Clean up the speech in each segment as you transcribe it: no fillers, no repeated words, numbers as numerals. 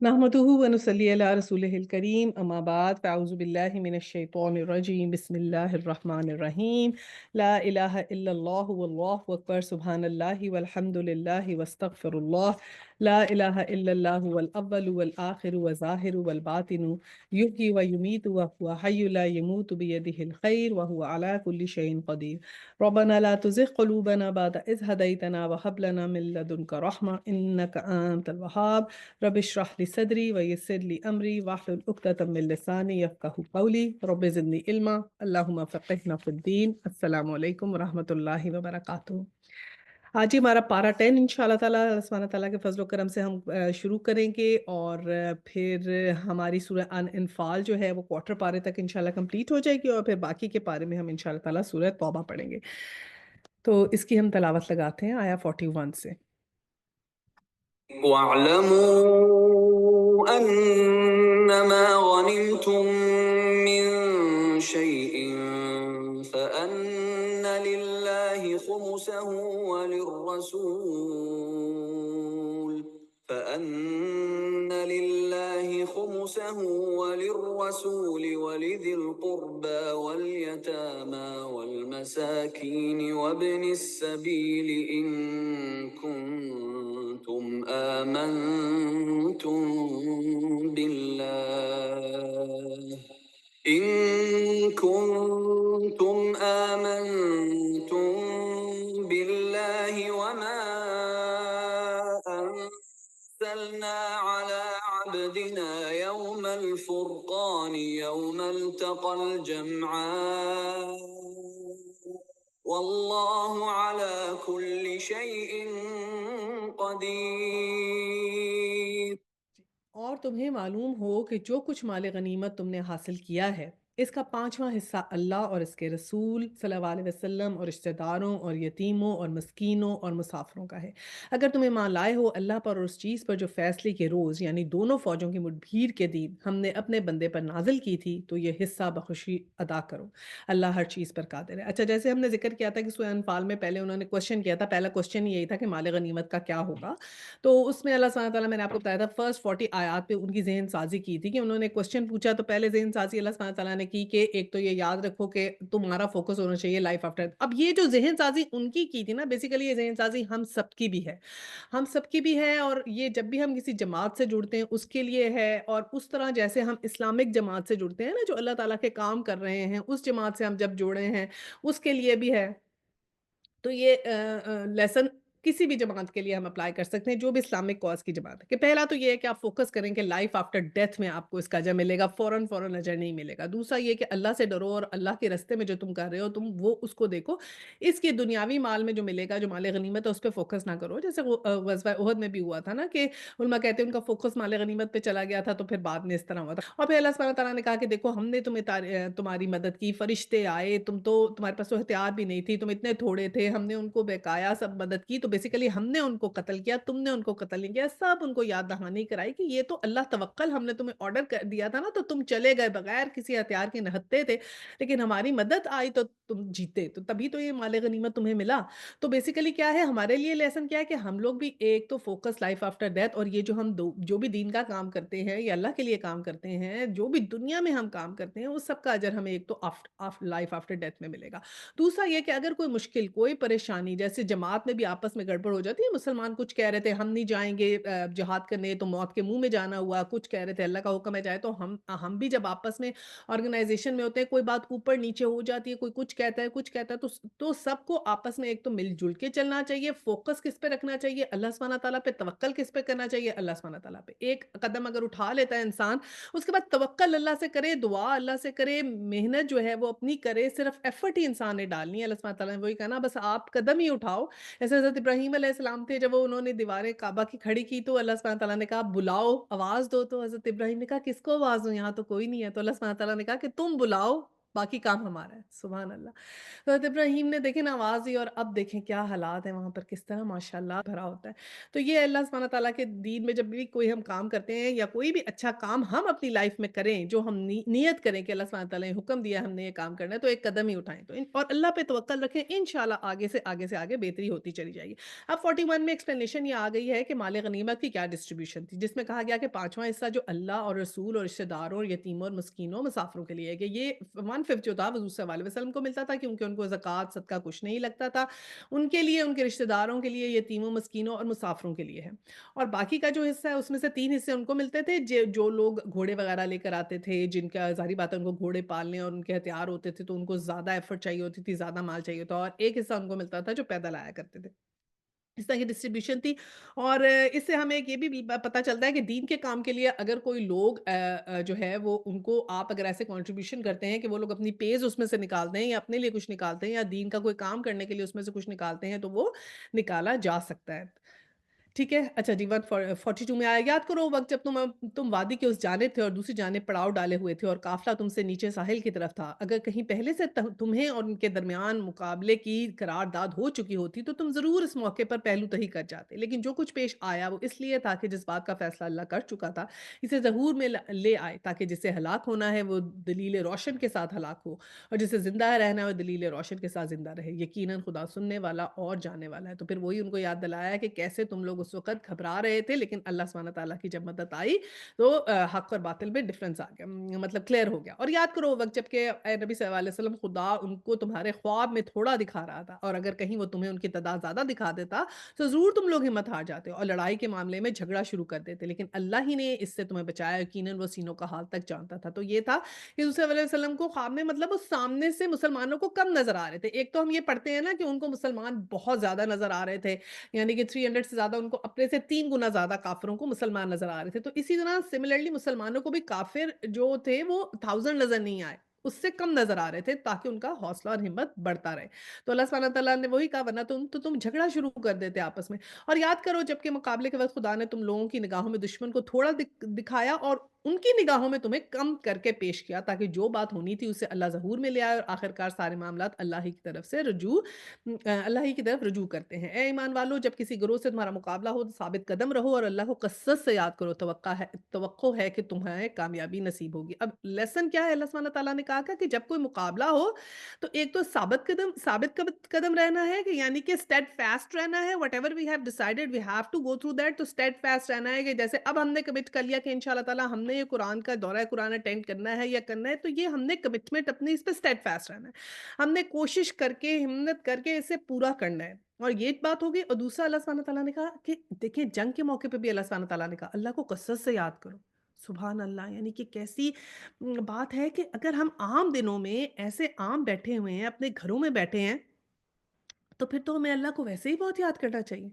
نحمدہ ونصلی علی رسولہ الکریم اما بعد فاعوذ باللہ من الشیطان الرجیم بسم اللہ الرحمن الرحیم لا الہ الا اللہ واللہ اکبر سبحان اللہ والحمد للہ واستغفر اللہ لا الہ الا اللہ والاول والآخر والظاہر والباطن یحیی ویمیت وهو حی لا يموت بیدہ الخیر وهو علی کل شیء قدیر ربنا لا تزغ قلوبنا بعد اذ ہدیتنا وہب لنا من لدنک رحمہ انک انت الوہاب رب اشرح لي صدري ويسر لي امري واحلل عقدة من لساني يفقهوا قولي رب زدني علما اللهم فقهنا في الدين السلام علیکم ورحمۃ اللہ وبرکاتہ۔ آج ہی ہمارا پارا 10 انشاءاللہ تعالیٰ اللہ سبحانہ تعالیٰ کے فضل و کرم سے ہم شروع کریں گے، اور پھر ہماری سورہ انفال جو ہے وہ کوارٹر پارے تک انشاءاللہ کمپلیٹ ہو جائے گی، اور پھر باقی کے پارے میں ہم انشاءاللہ تعالیٰ سورہ توبہ پڑھیں گے۔ تو اس کی ہم تلاوت لگاتے ہیں آیا 41 سے۔ وَاعْلَمُوا أَنَّمَا غَنِمْتُم مِّن شَيْءٍ فَأَنَّ لِلَّهِ خُمُسَهُ وَلِلرَّسُولِ وَلِذِي الْقُرْبَىٰ وَالْيَتَامَىٰ وَالْمَسَاكِينِ وَابْنِ السَّبِيلِ إِن كُنتُمْ آمنتم بالله وما أنزلنا على عبدنا يوم الفرقان يوم التقى الجمعان والله على كل شيء قدير۔ اور تمہیں معلوم ہو کہ جو کچھ مال غنیمت تم نے حاصل کیا ہے اس کا 5واں حصہ اللہ اور اس کے رسول صلی اللہ علیہ وسلم اور رشتہ داروں اور یتیموں اور مسکینوں اور مسافروں کا ہے۔ اگر تم ایمان لائے ہو اللہ پر اور اس چیز پر جو فیصلے کے روز یعنی دونوں فوجوں کی مٹ بھیڑ کے دن ہم نے اپنے بندے پر نازل کی تھی تو یہ حصہ بخوشی ادا کرو، اللہ ہر چیز پر قادر ہے۔ اچھا، جیسے ہم نے ذکر کیا تھا کہ سورہ انفال میں پہلے انہوں نے کوشچن کیا تھا، پہلا کوشچن یہی تھا کہ مال غنیمت کا کیا ہوگا، تو اس میں اللہ سبحانہ تعالیٰ میں نے آپ کو بتایا تھا فرسٹ 40 آیات پہ ان کی ذہن سازی کی تھی کہ انہوں نے کوشچن پوچھا تو پہلے ذہن سازی اللہ سبحانہ تعالیٰ نے کی کہ ایک تو یہ یاد رکھو کہ تمہارا فوکس ہونا چاہیے لائف آفٹر۔ اب یہ جو ذہن سازی ان کی تھی نا، بیسیکلی یہ ذہن سازی ہم سب کی بھی ہے، ہم سب کی بھی ہے، اور یہ جب بھی ہم کسی جماعت سے جڑتے ہیں اس کے لیے ہے، اور اس طرح جیسے ہم اسلامک جماعت سے جڑتے ہیں نا جو اللہ تعالیٰ کے کام کر رہے ہیں، اس جماعت سے ہم جب جڑے ہیں اس کے لیے بھی ہے۔ تو یہ لیسن کسی بھی جماعت کے لیے ہم اپلائی کر سکتے ہیں جو بھی اسلامک کاز کی جماعت ہے، کہ پہلا تو یہ ہے کہ آپ فوکس کریں کہ لائف آفٹر ڈیتھ میں آپ کو اس کا اجر ملے گا، فوراً اجر نہیں ملے گا۔ دوسرا یہ کہ اللہ سے ڈرو اور اللہ کے راستے میں جو تم کر رہے ہو تم وہ اس کو دیکھو، اس کے دنیاوی مال میں جو ملے گا، جو مال غنیمت ہے اس پہ فوکس نہ کرو، جیسے غزوہ احد میں بھی ہوا تھا نا کہ علماء کہتے ہیں ان کا فوکس مال غنیمت پہ چلا گیا تھا تو پھر بعد میں اس طرح ہوا تھا۔ اور پھر اللہ سبحانہ تعالیٰ نے کہا کہ دیکھو ہم نے تمہاری مدد کی، فرشتے آئے، تمہارے پاس تو احتیاط بھی نہیں تھی، تم اتنے تھوڑے تھے، ہم نے ان کو بہکایا، سب مدد کی، تو بیسیکلی ہم نے ان کو قتل کیا، تم نے ان کو قتل نہیں کیا، سب ان کو یاد دہانی کرائی کہ یہ تو اللہ توکل ہم نے تمہیں آرڈر کر دیا تھا نا، تو تم چلے گئے بغیر کسی ہتھیار کے نہتے تھے، لیکن ہماری مدد آئی تو تم جیتے، تو تبھی تو یہ مال غنیمت تمہیں ملا۔ تو بیسیکلی کیا ہے ہمارے لیے لیسن کیا ہے کہ ہم لوگ بھی ایک تو فوکس لائف آفٹر ڈیتھ، اور یہ جو ہم جو بھی دین کا کام کرتے ہیں یا اللہ کے لیے کام کرتے ہیں، جو بھی دنیا میں ہم کام کرتے ہیں اس سب کا اجر ہمیں ایک تو لائف آفٹر ڈیتھ میں ملے گا۔ دوسرا یہ کہ اگر کوئی مشکل کوئی پریشانی، جیسے جماعت میں بھی آپس میں گڑبڑ ہو جاتی ہے، مسلمان کچھ کہہ رہے تھے ہم نہیں جائیں گے جہاد کرنے تو موت کے منہ میں جانا ہوا، کچھ کہہ رہے تھے اللہ کا حکم ہے جائے، تو ہم بھی جب آپس میں آرگنائزیشن میں ہوتے ہیں کوئی بات اوپر نیچے ہو جاتی ہے، کوئی کچھ کہتا ہے کچھ کہتا ہے، تو سب کو آپس میں ایک تو مل جل کے چلنا چاہیے، فوکس کس پہ رکھنا چاہیے اللہ سبحانہ تعالیٰ پہ، توکل کس پہ کرنا چاہیے اللہ سبحانہ تعالیٰ پہ۔ ایک قدم اگر اٹھا لیتا ہے انسان اس کے بعد توکل اللہ سے کرے، دعا اللہ سے کرے، محنت جو ہے وہ اپنی کرے، صرف ایفرٹ ہی انسان نے ڈالنی ہے۔ اللہ سبحانہ تعالیٰ نے وہی کہا نا بس آپ قدم ہی اٹھاؤ، جیسے حضرت ابراہیم علیہ السلام تھے جب انہوں نے دیواریں کعبہ کی کھڑی کی تو اللہ سبحانہ تعالیٰ نے کہا بلاؤ، آواز دو، تو حضرت ابراہیم نے کہا کس کو آواز دوں، یہاں تو کوئی نہیں ہے، تو اللہ سبحانہ تعالیٰ نے کہا کہ تم بلاؤ، باقی کام ہمارا ہے، سبحان اللہ۔ حضرت ابراہیم نے دیکھیں نا آواز دی اور اب دیکھیں کیا حالات ہیں وہاں پر، کس طرح ماشاءاللہ بھرا ہوتا ہے۔ تو یہ اللہ سبحانہ تعالیٰ کے دین میں جب بھی کوئی ہم کام کرتے ہیں یا کوئی بھی اچھا کام ہم اپنی لائف میں کریں، جو ہم نیت کریں کہ اللہ سبحانہ تعالیٰ نے حکم دیا ہے ہم نے یہ کام کرنا ہے، تو ایک قدم ہی اٹھائیں تو اور اللہ پہ توکل رکھیں، انشاءاللہ آگے سے آگے بہتری ہوتی چلی جائے گی۔ اب 41 میں ایکسپلینیشن یہ آ گئی ہے کہ مال غنیمت کی کیا ڈسٹریبیوشن تھی، جس میں کہا گیا کہ پانچواں حصہ جو اللہ اور رسول اور رشتہ داروں اور یتیموں اور مسکینوں مسافروں کے لیے ہے، کہ یہ 1/5 جو تھا حضور صلی اللہ علیہ وسلم کو ملتا تھا، کیونکہ ان کو زکوٰۃ صدقہ کچھ نہیں لگتا تھا، ان کے لیے، ان کے رشتہ داروں کے لیے، یتیموں مسکینوں اور مسافروں کے لیے ہے۔ اور باقی کا جو حصہ ہے اس میں سے 3 حصے ان کو ملتے تھے، جو لوگ گھوڑے وغیرہ لے کر آتے تھے، جن کا ظاہری بات ہے ان کو گھوڑے پالنے اور ان کے ہتھیار ہوتے تھے، تو ان کو زیادہ ایفرٹ چاہیے ہوتی تھی، زیادہ مال چاہیے ہوتا، اور ایک حصہ ان کو ملتا تھا جو پیدل آیا کرتے تھے۔ اس طرح کی ڈسٹریبیوشن تھی، اور اس سے ہمیں ایک یہ بھی پتہ چلتا ہے کہ دین کے کام کے لیے اگر کوئی لوگ جو ہے وہ ان کو آپ اگر ایسے کنٹریبیوشن کرتے ہیں کہ وہ لوگ اپنی پیز اس میں سے نکالتے ہیں یا اپنے لیے کچھ نکالتے ہیں یا دین کا کوئی کام کرنے کے لیے اس میں سے کچھ نکالتے ہیں تو وہ نکالا جا سکتا ہے۔ ٹھیک ہے، اچھا جی 142 میں آیا، یاد کرو وہ وقت جب تم وادی کے اس جانب تھے اور دوسری جانب پڑاؤ ڈالے ہوئے تھے اور قافلہ تم سے نیچے ساحل کی طرف تھا، اگر کہیں پہلے سے تمہیں اور ان کے درمیان مقابلے کی قرارداد ہو چکی ہوتی تو تم ضرور اس موقع پر پہلو تہی کر جاتے، لیکن جو کچھ پیش آیا وہ اس لیے تھا کہ جس بات کا فیصلہ اللہ کر چکا تھا اسے ظہور میں لے آئے، تاکہ جسے ہلاک ہونا ہے وہ دلیل روشن کے ساتھ ہلاک ہو، اور جسے زندہ رہنا ہے وہ دلیل روشن کے ساتھ زندہ رہے، یقیناً خدا سننے والا اور جاننے والا ہے۔ تو پھر وہی ان کو یاد دلایا کہ کیسے تم لوگ اس وقت گھبرا رہے تھے، لیکن اللہ سبحانہ تعالیٰ کی جب مدد آئی تو حق اور باطل میں ڈفرنس آ گیا، مطلب کلیئر ہو گیا۔ اور یاد کرو وہ وقت جب کہ اے نبی صلی اللہ علیہ وسلم خدا ان کو تمہارے خواب میں تھوڑا دکھا رہا تھا، اور اگر کہیں وہ تمہیں ان کی تعداد زیادہ دکھا دیتا تو ضرور تم لوگ ہمت ہار جاتے اور لڑائی کے معاملے میں جھگڑا شروع کر دیتے، لیکن اللہ ہی نے اس سے تمہیں بچایا، یقیناً وہ سینوں کا حال تک جانتا تھا۔ تو یہ تھا کہ حضور صلی اللہ علیہ وسلم کو خواب میں مطلب وہ سامنے سے مسلمانوں کو کم نظر آ رہے تھے۔ ایک تو ہم یہ پڑھتے ہیں نا کہ ان کو مسلمان بہت زیادہ نظر آ رہے تھے، یعنی کہ 300 سے زیادہ ان کو اپنے سے 3 گنا زیادہ کافروں کو مسلمان نظر آ رہے تھے، تو اسی طرح سملرلی مسلمانوں کو بھی کافر جو تھے وہ 1000 نظر نہیں آئے، اس سے کم نظر آ رہے تھے تاکہ ان کا حوصلہ اور ہمت بڑھتا رہے۔ تو اللہ سبحانہ تعالیٰ نے وہی کہا ورنہ تم جھگڑا شروع کر دیتے آپس میں۔ اور یاد کرو جب کہ مقابلے کے وقت خدا نے تم لوگوں کی نگاہوں میں دشمن کو تھوڑا دکھایا اور ان کی نگاہوں میں تمہیں کم کر کے پیش کیا، تاکہ جو بات ہونی تھی اسے اللہ ظہور میں لے آئے، اور آخرکار سارے معاملات اللہ ہی کی طرف سے اللہ ہی کی طرف رجوع کرتے ہیں۔ اے ایمان والو، جب کسی گروہ سے تمہارا مقابلہ ہو تو ثابت قدم رہو اور اللہ کو کثرت سے یاد کرو، توقع ہے کہ تمہیں کامیابی نصیب ہوگی۔ اب لیسن کیا ہے، اللہ سبحانہ تعالیٰ نے کہا کہ جب کوئی مقابلہ ہو تو ایک تو ثابت قدم رہنا ہے، کہ یعنی کہ اسٹیڈ فاسٹ رہنا ہے، whatever we have decided we have to go through that, تو اسٹیڈ فاسٹ رہنا ہے کہ جیسے اب ہم نے کمٹ کر لیا کہ انشاءاللہ تعالیٰ ہم نے یہ قرآن کا دورہ قرآن اٹینڈ کرنا ہے یا کرنا ہے، تو یہ ہم نے کمٹمنٹ اپنی اس پہ اسٹیڈ فاسٹ رہنا ہے، ہم نے کوشش کر کے ہمت کر کے اسے پورا کرنا ہے۔ اور یہ بات ہوگی، اور دوسرا اللہ سبحانہ تعالیٰ نے کہا کہ دیکھیں جنگ کے موقع پہ بھی اللہ سبحانہ تعالیٰ نے کہا اللہ کو کثرت سے یاد کرو، سبحان اللہ، یعنی کہ کیسی بات ہے کہ اگر ہم عام دنوں میں ایسے عام بیٹھے ہوئے ہیں اپنے گھروں میں بیٹھے ہیں تو پھر تو ہمیں اللہ کو ویسے ہی بہت یاد کرنا چاہیے،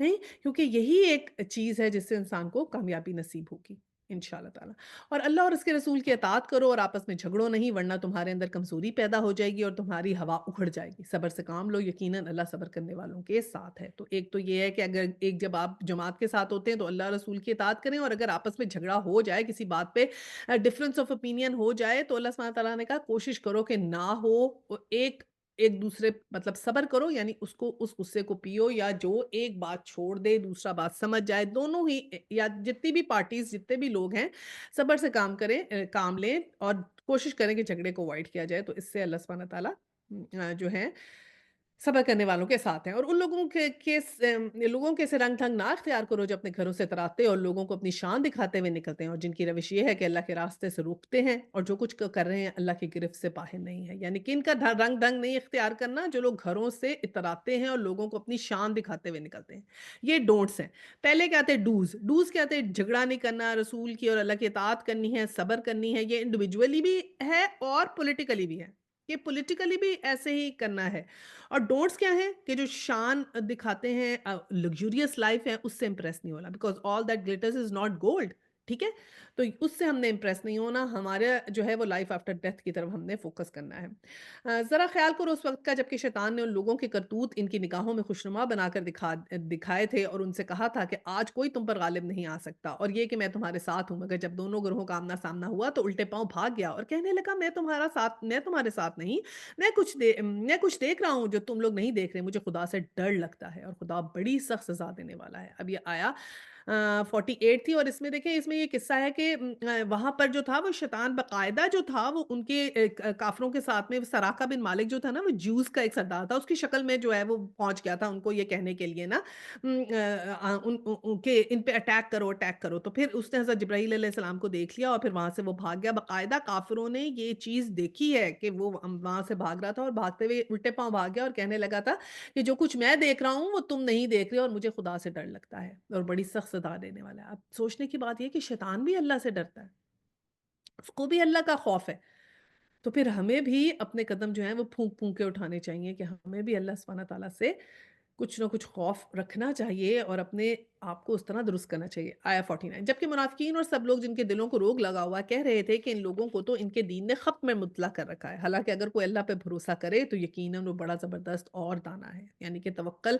نہیں؟ کیونکہ یہی ایک چیز ہے جس سے انسان کو کامیابی نصیب ہوگی انشاءاللہ تعالی۔ اور اللہ اور اس کے رسول کی اطاعت کرو اور آپس میں جھگڑو نہیں، ورنہ تمہارے اندر کمزوری پیدا ہو جائے گی اور تمہاری ہوا اکھڑ جائے گی۔ صبر سے کام لو، یقیناً اللہ صبر کرنے والوں کے ساتھ ہے۔ تو ایک تو یہ ہے کہ اگر جب آپ جماعت کے ساتھ ہوتے ہیں تو اللہ رسول کی اطاعت کریں، اور اگر آپس میں جھگڑا ہو جائے کسی بات پہ، ڈفرینس آف اوپینین ہو جائے، تو اللہ سبحانہ تعالیٰ نے کہا کوشش کرو کہ نہ ہو، ایک ایک دوسرے مطلب صبر کرو، یعنی اس کو اس غصے کو پیو، یا جو ایک بات چھوڑ دے دوسرا بات سمجھ جائے، دونوں ہی یا جتنی بھی پارٹیز جتنے بھی لوگ ہیں صبر سے کام کریں، کام لیں اور کوشش کریں کہ جھگڑے کو اوائڈ کیا جائے، تو اس سے اللہ سبحانہ تعالیٰ جو ہے صبر کرنے والوں کے ساتھ ہیں۔ اور ان لوگوں کے سے رنگ ڈھنگ نہ اختیار کرو جو اپنے گھروں سے اتراتے اور لوگوں کو اپنی شان دکھاتے ہوئے نکلتے ہیں، اور جن کی روش یہ ہے کہ اللہ کے راستے سے روکتے ہیں اور جو کچھ کر رہے ہیں اللہ کی گرفت سے باہر نہیں ہے، یعنی کہ ان کا رنگ ڈھنگ نہیں اختیار کرنا جو لوگ گھروں سے اتراتے ہیں اور لوگوں کو اپنی شان دکھاتے ہوئے نکلتے ہیں۔ یہ ڈونٹس ہیں۔ پہلے کیا آتے ہیں ڈوز کیا آتے ہیں، جھگڑا نہیں کرنا، رسول کی اور اللہ کی اطاعت کرنی ہے، صبر کرنی ہے، یہ انڈیویجولی بھی ہے اور پولیٹیکلی بھی ہے، یہ پولیٹیکلی بھی ایسے ہی کرنا ہے۔ اور ڈونٹس کیا ہیں کہ جو شان دکھاتے ہیں، لگزوریس لائف ہے، اس سے امپریس نہیں ہونا، because all that glitters is not gold, ٹھیک ہے؟ تو اس سے ہم نے امپریس نہیں ہونا، ہمارا جو ہے وہ لائف آفٹر ڈیتھ کی طرف ہم نے فوکس کرنا ہے۔ ذرا خیال کرو اس وقت کا جب کہ شیطان نے ان لوگوں کے کرتوت ان کی نگاہوں میں خوشنما بنا کر دکھائے تھے اور ان سے کہا تھا کہ آج کوئی تم پر غالب نہیں آ سکتا اور یہ کہ میں تمہارے ساتھ ہوں، مگر جب دونوں گروہوں کا آمنا سامنا ہوا تو الٹے پاؤں بھاگ گیا اور کہنے لگا میں تمہارے ساتھ نہیں، میں کچھ دیکھ رہا ہوں جو تم لوگ نہیں دیکھ رہے، مجھے خدا سے ڈر لگتا ہے اور خدا بڑی سخت سزا دینے والا ہے۔ اب یہ آیا 48 تھی اور اس میں دیکھیں اس میں یہ قصہ ہے کہ وہاں پر جو تھا وہ شیطان باقاعدہ جو تھا وہ ان کے کافروں کے ساتھ میں سراقہ بن مالک جو تھا نا وہ جوز کا ایک سردار تھا، اس کی شکل میں جو ہے وہ پہنچ گیا تھا ان کو یہ کہنے کے لیے نا کہ ان پہ اٹیک کرو تو پھر اس نے حضرت جبرائیل علیہ السلام کو دیکھ لیا اور پھر وہاں سے وہ بھاگ گیا، باقاعدہ کافروں نے یہ چیز دیکھی ہے کہ وہ وہاں سے بھاگ رہا تھا اور بھاگتے ہوئے الٹے پاؤں بھاگ گیا اور کہنے لگا تھا کہ جو کچھ میں دیکھ رہا ہوں وہ تم نہیں دیکھ رہے اور مجھے خدا سے ڈر لگتا ہے اور بڑی سخت سزا دینے والا ہے۔ اب سوچنے کی بات یہ ہے کہ شیطان بھی اللہ سے ڈرتا ہے، اس کو بھی اللہ کا خوف ہے، تو پھر ہمیں بھی اپنے قدم جو ہیں وہ پھونک پھونک کے اٹھانے چاہیے کہ ہمیں بھی اللہ سبحانہ تعالیٰ سے کچھ نہ کچھ خوف رکھنا چاہیے اور اپنے آپ کو اس طرح درست کرنا چاہیے۔ آیا 49 جبکہ منافقین اور سب لوگ جن کے دلوں کو روگ لگا ہوا کہہ رہے تھے کہ ان لوگوں کو تو ان کے دین نے خپ میں مطلع کر رکھا ہے، حالانکہ اگر کوئی اللہ پہ بھروسہ کرے تو یقیناً وہ بڑا زبردست اور دانا ہے، یعنی کہ توکل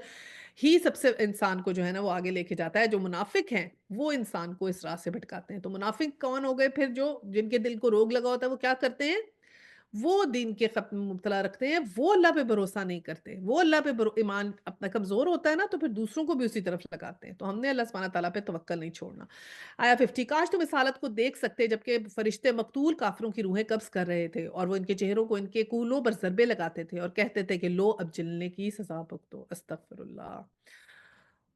ہی سب سے انسان کو جو ہے نا وہ آگے لے کے جاتا ہے۔ جو منافق ہیں وہ انسان کو اس راہ سے بھٹکاتے ہیں۔ تو منافق کون ہو گئے پھر؟ جو جن کے دل کو روگ لگا ہوتا ہے وہ کیا کرتے ہیں؟ وہ دین کے ختم میں مبتلا رکھتے ہیں، وہ اللہ پہ بھروسہ نہیں کرتے، وہ اللہ پہ ایمان اپنا کمزور ہوتا ہے نا تو پھر دوسروں کو بھی اسی طرف لگاتے ہیں۔ تو ہم نے اللہ سبحانہ تعالیٰ پہ توکل نہیں چھوڑنا۔ آیا 50 کاش تم اس حالت کو دیکھ سکتے جبکہ فرشتے مقتول کافروں کی روحیں قبض کر رہے تھے اور وہ ان کے چہروں کو ان کے کولوں پر ضربے لگاتے تھے اور کہتے تھے کہ لو اب جلنے کی سزا بھگتو۔ استغفر اللہ۔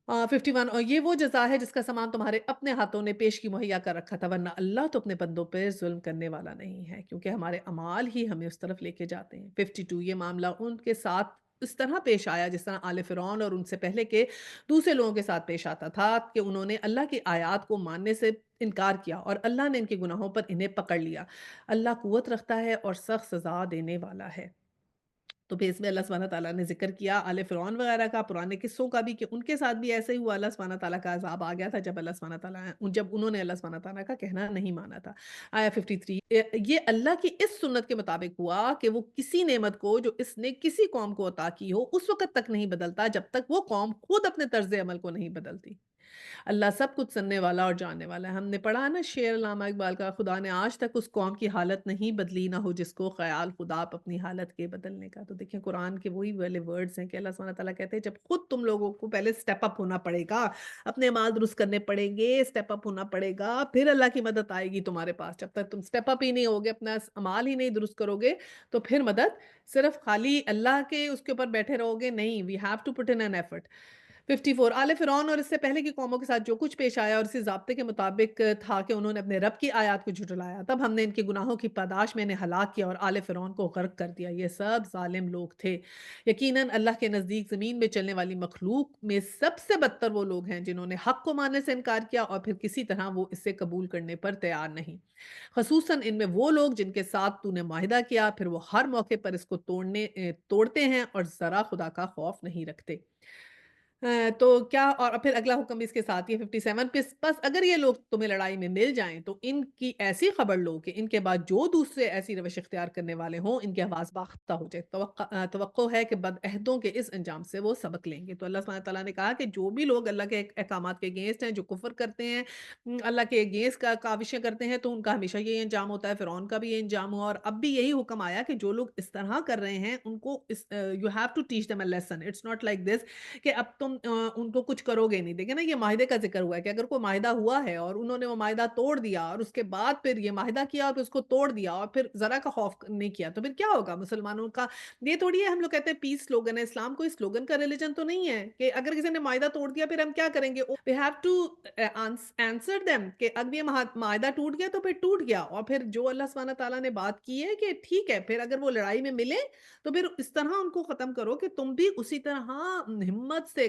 51 اور یہ وہ جزا ہے جس کا سامان تمہارے اپنے ہاتھوں نے پیش کی مہیا کر رکھا تھا، ورنہ اللہ تو اپنے بندوں پہ ظلم کرنے والا نہیں ہے کیونکہ ہمارے اعمال ہی ہمیں اس طرف لے کے جاتے ہیں۔ 52 یہ معاملہ ان کے ساتھ اس طرح پیش آیا جس طرح آل فرعون اور ان سے پہلے کے دوسرے لوگوں کے ساتھ پیش آتا تھا کہ انہوں نے اللہ کی آیات کو ماننے سے انکار کیا اور اللہ نے ان کے گناہوں پر انہیں پکڑ لیا۔ اللہ قوت رکھتا ہے اور سخت سزا دینے والا ہے۔ تو پھر اس میں اللہ سبحانہ تعالیٰ نے ذکر کیا آل فرعون وغیرہ کا، پرانے قصوں کا بھی کہ ان کے ساتھ بھی ایسے ہی ہوا، اللہ سبحانہ تعالیٰ کا عذاب آ گیا تھا جب انہوں نے اللہ سبحانہ تعالیٰ کا کہنا نہیں مانا تھا۔ آیا 53 یہ اللہ کی اس سنت کے مطابق ہوا کہ وہ کسی نعمت کو جو اس نے کسی قوم کو عطا کی ہو اس وقت تک نہیں بدلتا جب تک وہ قوم خود اپنے طرز عمل کو نہیں بدلتی۔ اللہ سب کچھ سننے والا اور جاننے والا ہے۔ ہم نے پڑھا نا شعر علامہ اقبال کا، خدا نے آج تک اس قوم کی حالت نہیں بدلی نہ ہو جس کو خیال خدا اپنی حالت کے بدلنے کا۔ تو دیکھیں قرآن کے وہی والے ورڈز ہیں کہ اللہ سبحانہ تعالیٰ کہتے ہیں جب خود تم لوگوں کو پہلے سٹیپ اپ ہونا پڑے گا، اپنے اعمال درست کرنے پڑیں گے، سٹیپ اپ ہونا پڑے گا، پھر اللہ کی مدد آئے گی تمہارے پاس۔ جب تک تم سٹیپ اپ ہی نہیں ہوگے، اپنا اعمال ہی نہیں درست کرو گے تو پھر مدد صرف خالی اللہ کے اس کے اوپر بیٹھے رہو گے نہیں، we have to put in an effort. 54 آل فرعون اور اس سے پہلے کی قوموں کے ساتھ جو کچھ پیش آیا اور اسی ضابطے کے مطابق تھا کہ انہوں نے اپنے رب کی آیات کو جھٹلایا، تب ہم نے ان کے گناہوں کی پاداش میں انہیں ہلاک کیا اور آل فرعون کو غرق کر دیا۔ یہ سب ظالم لوگ تھے۔ یقیناً اللہ کے نزدیک زمین میں چلنے والی مخلوق میں سب سے بدتر وہ لوگ ہیں جنہوں نے حق کو ماننے سے انکار کیا اور پھر کسی طرح وہ اسے قبول کرنے پر تیار نہیں، خصوصاً ان میں وہ لوگ جن کے ساتھ تو نے معاہدہ کیا پھر وہ ہر موقع پر اس کو توڑتے ہیں اور ذرا خدا کا خوف نہیں رکھتے۔ تو کیا اور پھر اگلا حکم بھی اس کے ساتھ یہ 57 بس اگر یہ لوگ تمہیں لڑائی میں مل جائیں تو ان کی ایسی خبر لو کہ ان کے بعد جو دوسرے ایسی روش اختیار کرنے والے ہوں ان کی آواز باختہ ہو جائے۔ توقع ہے کہ بدعہدوں کے اس انجام سے وہ سبق لیں گے۔ تو اللہ سبحانہ تعالیٰ نے کہا کہ جو بھی لوگ اللہ کے احکامات کے اگینسٹ ہیں، جو کفر کرتے ہیں، اللہ کے اگینسٹ کا کاوشیں کرتے ہیں تو ان کا ہمیشہ یہ انجام ہوتا ہے۔ فرعون کا بھی یہ انجام ہوا اور اب بھی یہی حکم آیا کہ جو لوگ اس طرح کر رہے ہیں ان کو you have to teach them a lesson, it's not like this کہ اب تم ان کو کچھ کرو گے نہیں۔ دیکھیں نا یہ معاہدے کا ذکر ہوا ہے کہ اگر کوئی معاہدہ ہوا ہے اور انہوں نے وہ معاہدہ توڑ دیا اور اس کے بعد پھر یہ معاہدہ کیا اور پھر اس کو توڑ دیا اور پھر ذرا کا خوف نہیں کیا تو پھر کیا ہوگا مسلمانوں کا؟ یہ تھوڑی ہے ہم لوگ کہتے ہیں پیس سلوگن ہے، اسلام کوئی سلوگن کا ریلیجن تو نہیں ہے کہ اگر کسی نے معاہدہ توڑ دیا پھر ہم کیا کریں گے؟ we have to answer them کہ اب یہ معاہدہ ٹوٹ گیا تو پھر ٹوٹ گیا اور پھر جو اللہ سبحانہ تعالیٰ نے بات کی ہے کہ ٹھیک ہے پھر اگر وہ لڑائی میں ملے تو پھر اس طرح ان کو ختم کرو کہ تم بھی اسی طرح ہمت سے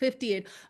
58।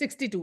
62।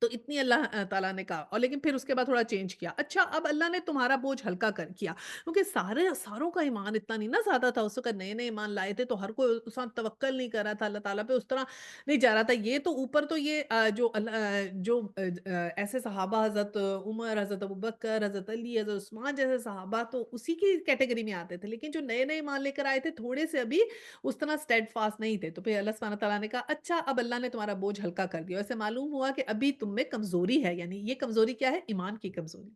تو اتنی اللہ تعالیٰ نے کہا اور لیکن پھر اس کے بعد تھوڑا چینج کیا۔ اچھا اب اللہ نے تمہارا بوجھ ہلکا کیا کیونکہ ساروں کا ایمان اتنا نہیں نا زیادہ تھا، اس وقت نئے-نئے ایمان لائے تھے تو ہر کوئی اس وقت توکل نہیں کر رہا تھا اللہ تعالیٰ پہ اس طرح نہیں جا رہا تھا۔ یہ تو اوپر تو یہ ایسے صحابہ حضرت عمر، حضرت ابوبکر، حضرت علی، حضرت عثمان جیسے صحابہ تو اسی کی کیٹیگری میں آتے تھے، لیکن جو نئے-نئے ایمان لے کر آئے تھے تھوڑے سے ابھی اس طرح اسٹیڈ فاسٹ نہیں تھے، تو پھر اللہ سبحانہ تعالیٰ نے کہا اچھا اب اللہ نے تمہارا بوجھ ہلکا کر دیا، اسے معلوم ہوا کہ ابھی تم میں کمزوری ہے، یعنی یہ کمزوری کیا ہے؟ ایمان کی کمزوری،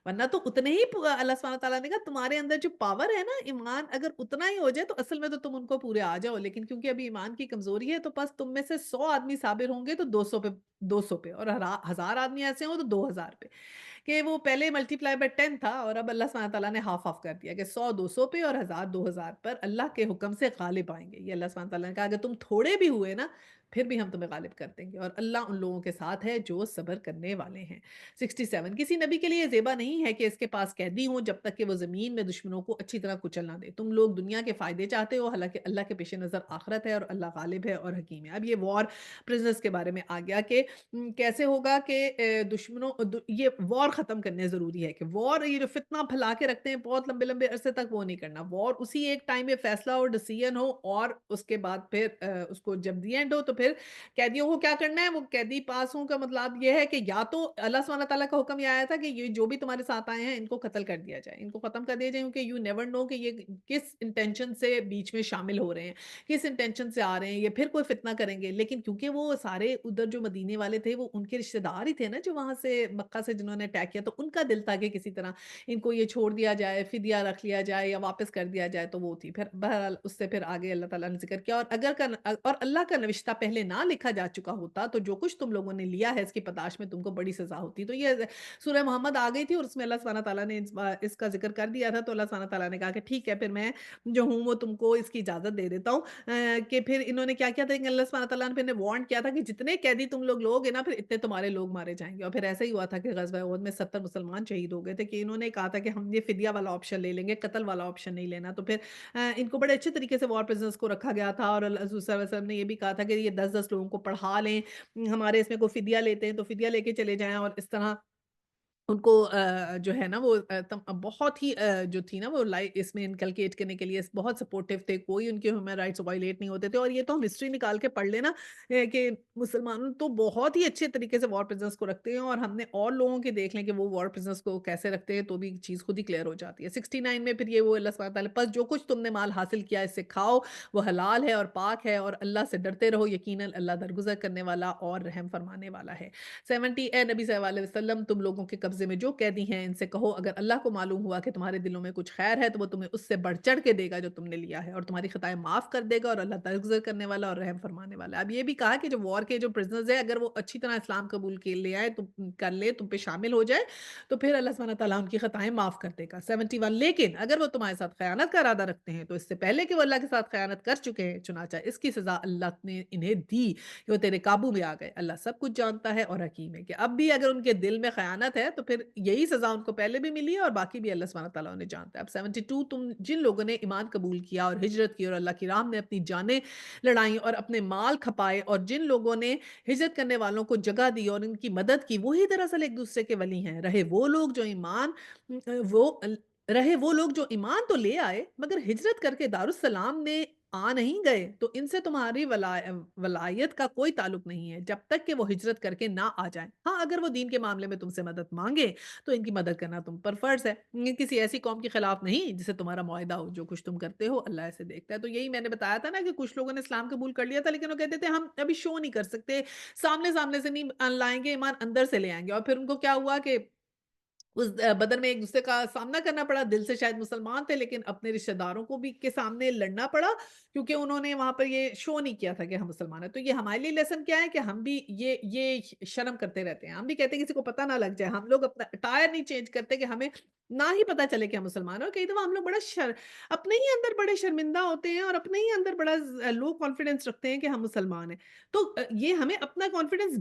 ورنہ تو اتنے ہی اللہ سبحانہ تعالیٰ نے کہا تمہارے اندر جو پاور ہے نا ایمان اگر اتنا ہی ہو جائے تو اصل میں تو تم ان کو پورے آ جاؤ، لیکن کیونکہ ابھی ایمان کی کمزوری ہے تو بس تم میں سے 100 آدمی صابر ہوں گے تو 200 پہ اور 1000 آدمی ایسے ہوں تو 2000 پہ، کہ وہ پہلے ملٹی پلائی بائی 10 تھا اور اب اللہ سبحانہ تعالیٰ نے ہاف آف کر دیا کہ 100 200 پہ اور 1000 2000 پر اللہ کے حکم سے غالب آئیں گے۔ یہ اللہ سبحانہ تعالیٰ نے کہا اگر تم تھوڑے بھی ہوئے نا پھر بھی ہم تمہیں غالب کر دیں گے اور اللہ ان لوگوں کے ساتھ ہے جو صبر کرنے والے ہیں۔ 67 کسی نبی کے لیے زیبا نہیں ہے کہ اس کے پاس قیدی ہوں جب تک کہ وہ زمین میں دشمنوں کو اچھی طرح کچل نہ دے۔ تم لوگ دنیا کے فائدے چاہتے ہو حالانکہ اللہ کے پیش نظر آخرت ہے اور اللہ غالب ہے اور حکیم ہے۔ اب یہ وار پرزنرز کے بارے میں آ گیا کہ کیسے ہوگا کہ یہ وار ختم کرنے ضروری ہے کہ وار یہ جو فتنہ پھیلا کے رکھتے ہیں بہت لمبے لمبے عرصے تک وہ نہیں کرنا، وار اسی ایک ٹائم میں فیصلہ اور ڈیسیژن ہو اور اس کے بعد پھر اس کو جب دی اینڈ ہو تو پھر قیدیوں کو کیا کرنا ہے، وہ قیدی پاس ہوں کا مطلب یہ ہے کہ یا تو اللہ سبحانہ تعالیٰ کا حکم یہ آیا تھا کہ یہ جو بھی تمہارے ساتھ آئے ہیں ان کو قتل کر دیا جائے، ان کو ختم کر دیا جائے کیونکہ یو نیور نو کہ یہ کس انٹینشن سے بیچ میں شامل ہو رہے ہیں، کس انٹینشن سے آ رہے ہیں، یہ پھر کوئی فتنہ کریں گے، لیکن کیونکہ وہ سارے ادھر جو مدینے والے تھے وہ ان کے رشتہ دار ہی تھے نا جو وہاں سے مکہ سے جنہوں نے اٹیک کیا تو ان کا دل تھا کہ کسی طرح ان کو یہ چھوڑ دیا جائے، فدیہ رکھ لیا جائے یا واپس کر دیا جائے تو وہ تھی پھر بہرحال اس سے پھر آگے اللہ تعالیٰ نے ذکر کیا اور اللہ کا نوشتہ پہلے نہ لکھا جا چکا ہوتا تو جو کچھ تم لوگوں نے لیا ہے اس کی پاداش میں تم کو بڑی سزا ہوتی۔ تو یہ سورہ محمد آ گئی تھی اور اس میں اللہ سبحانہ تعالیٰ نے اس کا ذکر کر دیا تھا تو اللہ سبحانہ تعالیٰ نے کہا کہ ٹھیک ہے پھر میں جو ہوں وہ تم کو اس کی اجازت دے دیتا ہوں کہ پھر انہوں نے کیا کیا تھا کہ اللہ سبحانہ تعالیٰ نے پھر وارن کیا تھا کہ جتنے قیدی تم لوگ لوگے نا پھر اتنے تمہارے لوگ مارے جائیں گے اور پھر ایسا ہی ہوا تھا کہ غزوہ احد میں 70 مسلمان شہید ہو گئے تھے کہ انہوں نے کہا تھا کہ ہم یہ فدیہ والا آپشن لے لیں گے، قتل والا آپشن نہیں لینا، تو پھر ان کو بڑے اچھے طریقے سے وار پرزنرز کو رکھا گیا تھا اور اللہ حضور صلی اللہ علیہ وسلم نے یہ بھی کہا تھا کہ یہ 10 لوگوں کو پڑھا لیں، ہمارے اس میں کوئی فدیہ لیتے ہیں تو فدیہ لے کے چلے جائیں اور اس طرح ان کو جو ہے نا وہ بہت ہی جو تھی نا وہ اس میں انکلکیٹ کرنے کے لیے بہت سپورٹیو تھے، کوئی ان کے ہیومن رائٹس وائلیٹ نہیں ہوتے تھے اور یہ تو ہم ہسٹری نکال کے پڑھ لینا کہ مسلمان تو بہت ہی اچھے طریقے سے وار پرزنرز کو رکھتے ہیں اور ہم نے اور لوگوں کے دیکھ لیں کہ وہ وار پرزنرز کو کیسے رکھتے ہیں تو بھی چیز خود ہی کلیئر ہو جاتی ہے۔ 69 میں پھر یہ وہ اللہ سبحانہ تعالیٰ پس جو کچھ تم نے مال حاصل کیا اس سے کھاؤ وہ حلال ہے اور پاک ہے اور اللہ سے ڈرتے رہو، یقیناً اللہ درگزر کرنے والا اور رحم فرمانے والا ہے۔ 70 اے نبی صلی اللہ علیہ وسلم تم لوگوں کے قبضے میں جو قیدی ہیں ان سے کہو اگر اللہ کو معلوم ہوا کہ تمہارے دلوں میں کچھ خیر ہے تو وہ تمہیں اس سے بڑھ چڑھ کے دے گا جو تم نے لیا ہے اور تمہاری خطائیں معاف کر دے گا اور اللہ درگزر کرنے والا اور رحم فرمانے والا ہے۔ اب یہ بھی کہا کہ جو وار کے جو پرزنرز ہیں اگر وہ اچھی طرح اسلام قبول کے لے آئے تو کر لے تم پہ شامل ہو جائے تو پھر اللہ سبحانہ تعالیٰ ان کی خطائیں معاف کر دے گا۔ 71 لیکن اگر وہ تمہارے ساتھ خیانت کا ارادہ رکھتے ہیں تو اس سے پہلے کہ وہ اللہ کے ساتھ خیانت کر چکے ہیں چنانچہ اس کی سزا اللہ نے انہیں دی کہ وہ تیرے قابو میں آ گئے، اللہ سب کچھ جانتا ہے اور حکیم ہے کہ اب بھی اگر ان کے دل میں خیانت ہے تو پھر یہی سزا ان کو پہلے بھی ملی ہے اور باقی بھی اللہ سبحانہ تعالیٰ انہیں جانتا ہے۔ اب 72 تم جن لوگوں نے ایمان قبول کیا اور ہجرت کی اور اللہ کی راہ میں اپنی جانیں لڑائیں اور اپنے مال کھپائے اور جن لوگوں نے ہجرت کرنے والوں کو جگہ دی اور ان کی مدد کی وہی دراصل ایک دوسرے کے ولی ہیں، وہ رہے وہ لوگ جو ایمان تو لے آئے مگر ہجرت کر کے دارالسلام میں آ نہیں گئے تو ان سے تمہاری ولایت کا کوئی تعلق نہیں ہے جب تک کہ وہ ہجرت کر کے نہ آ جائیں، ہاں اگر وہ دین کے معاملے میں تم سے مدد مانگے تو ان کی مدد کرنا تم پر فرض ہے، یہ کسی ایسی قوم کے خلاف نہیں جسے تمہارا معاہدہ ہو، جو کچھ تم کرتے ہو اللہ ایسے دیکھتا ہے۔ تو یہی میں نے بتایا تھا نا کہ کچھ لوگوں نے اسلام قبول کر لیا تھا لیکن وہ کہتے تھے ہم ابھی شو نہیں کر سکتے، سامنے سے نہیں لائیں گے، ایمان اندر سے لے آئیں گے، اور پھر ان کو کیا ہوا کہ اس بدر میں ایک دوسرے کا سامنا کرنا پڑا، دل سے شاید مسلمان تھے لیکن اپنے رشتہ داروں کو بھی کے سامنے لڑنا پڑا کیونکہ انہوں نے وہاں پر یہ شو نہیں کیا تھا کہ ہم مسلمان ہیں۔ تو یہ ہمارے لیے لیسن کیا ہے کہ ہم بھی یہ شرم کرتے رہتے ہیں، ہم بھی کہتے ہیں کسی کو پتہ نہ لگ جائے، ہم لوگ اپنا اٹائر نہیں چینج کرتے کہ ہمیں نہ ہی پتہ چلے کہ ہم مسلمان ہیں، اور کئی دفعہ ہم لوگ اپنے ہی اندر بڑے شرمندہ ہوتے ہیں اور اپنے ہی اندر بڑا لو کانفیڈنس رکھتے ہیں کہ ہم مسلمان ہیں۔ تو یہ ہمیں اپنا کانفیڈنس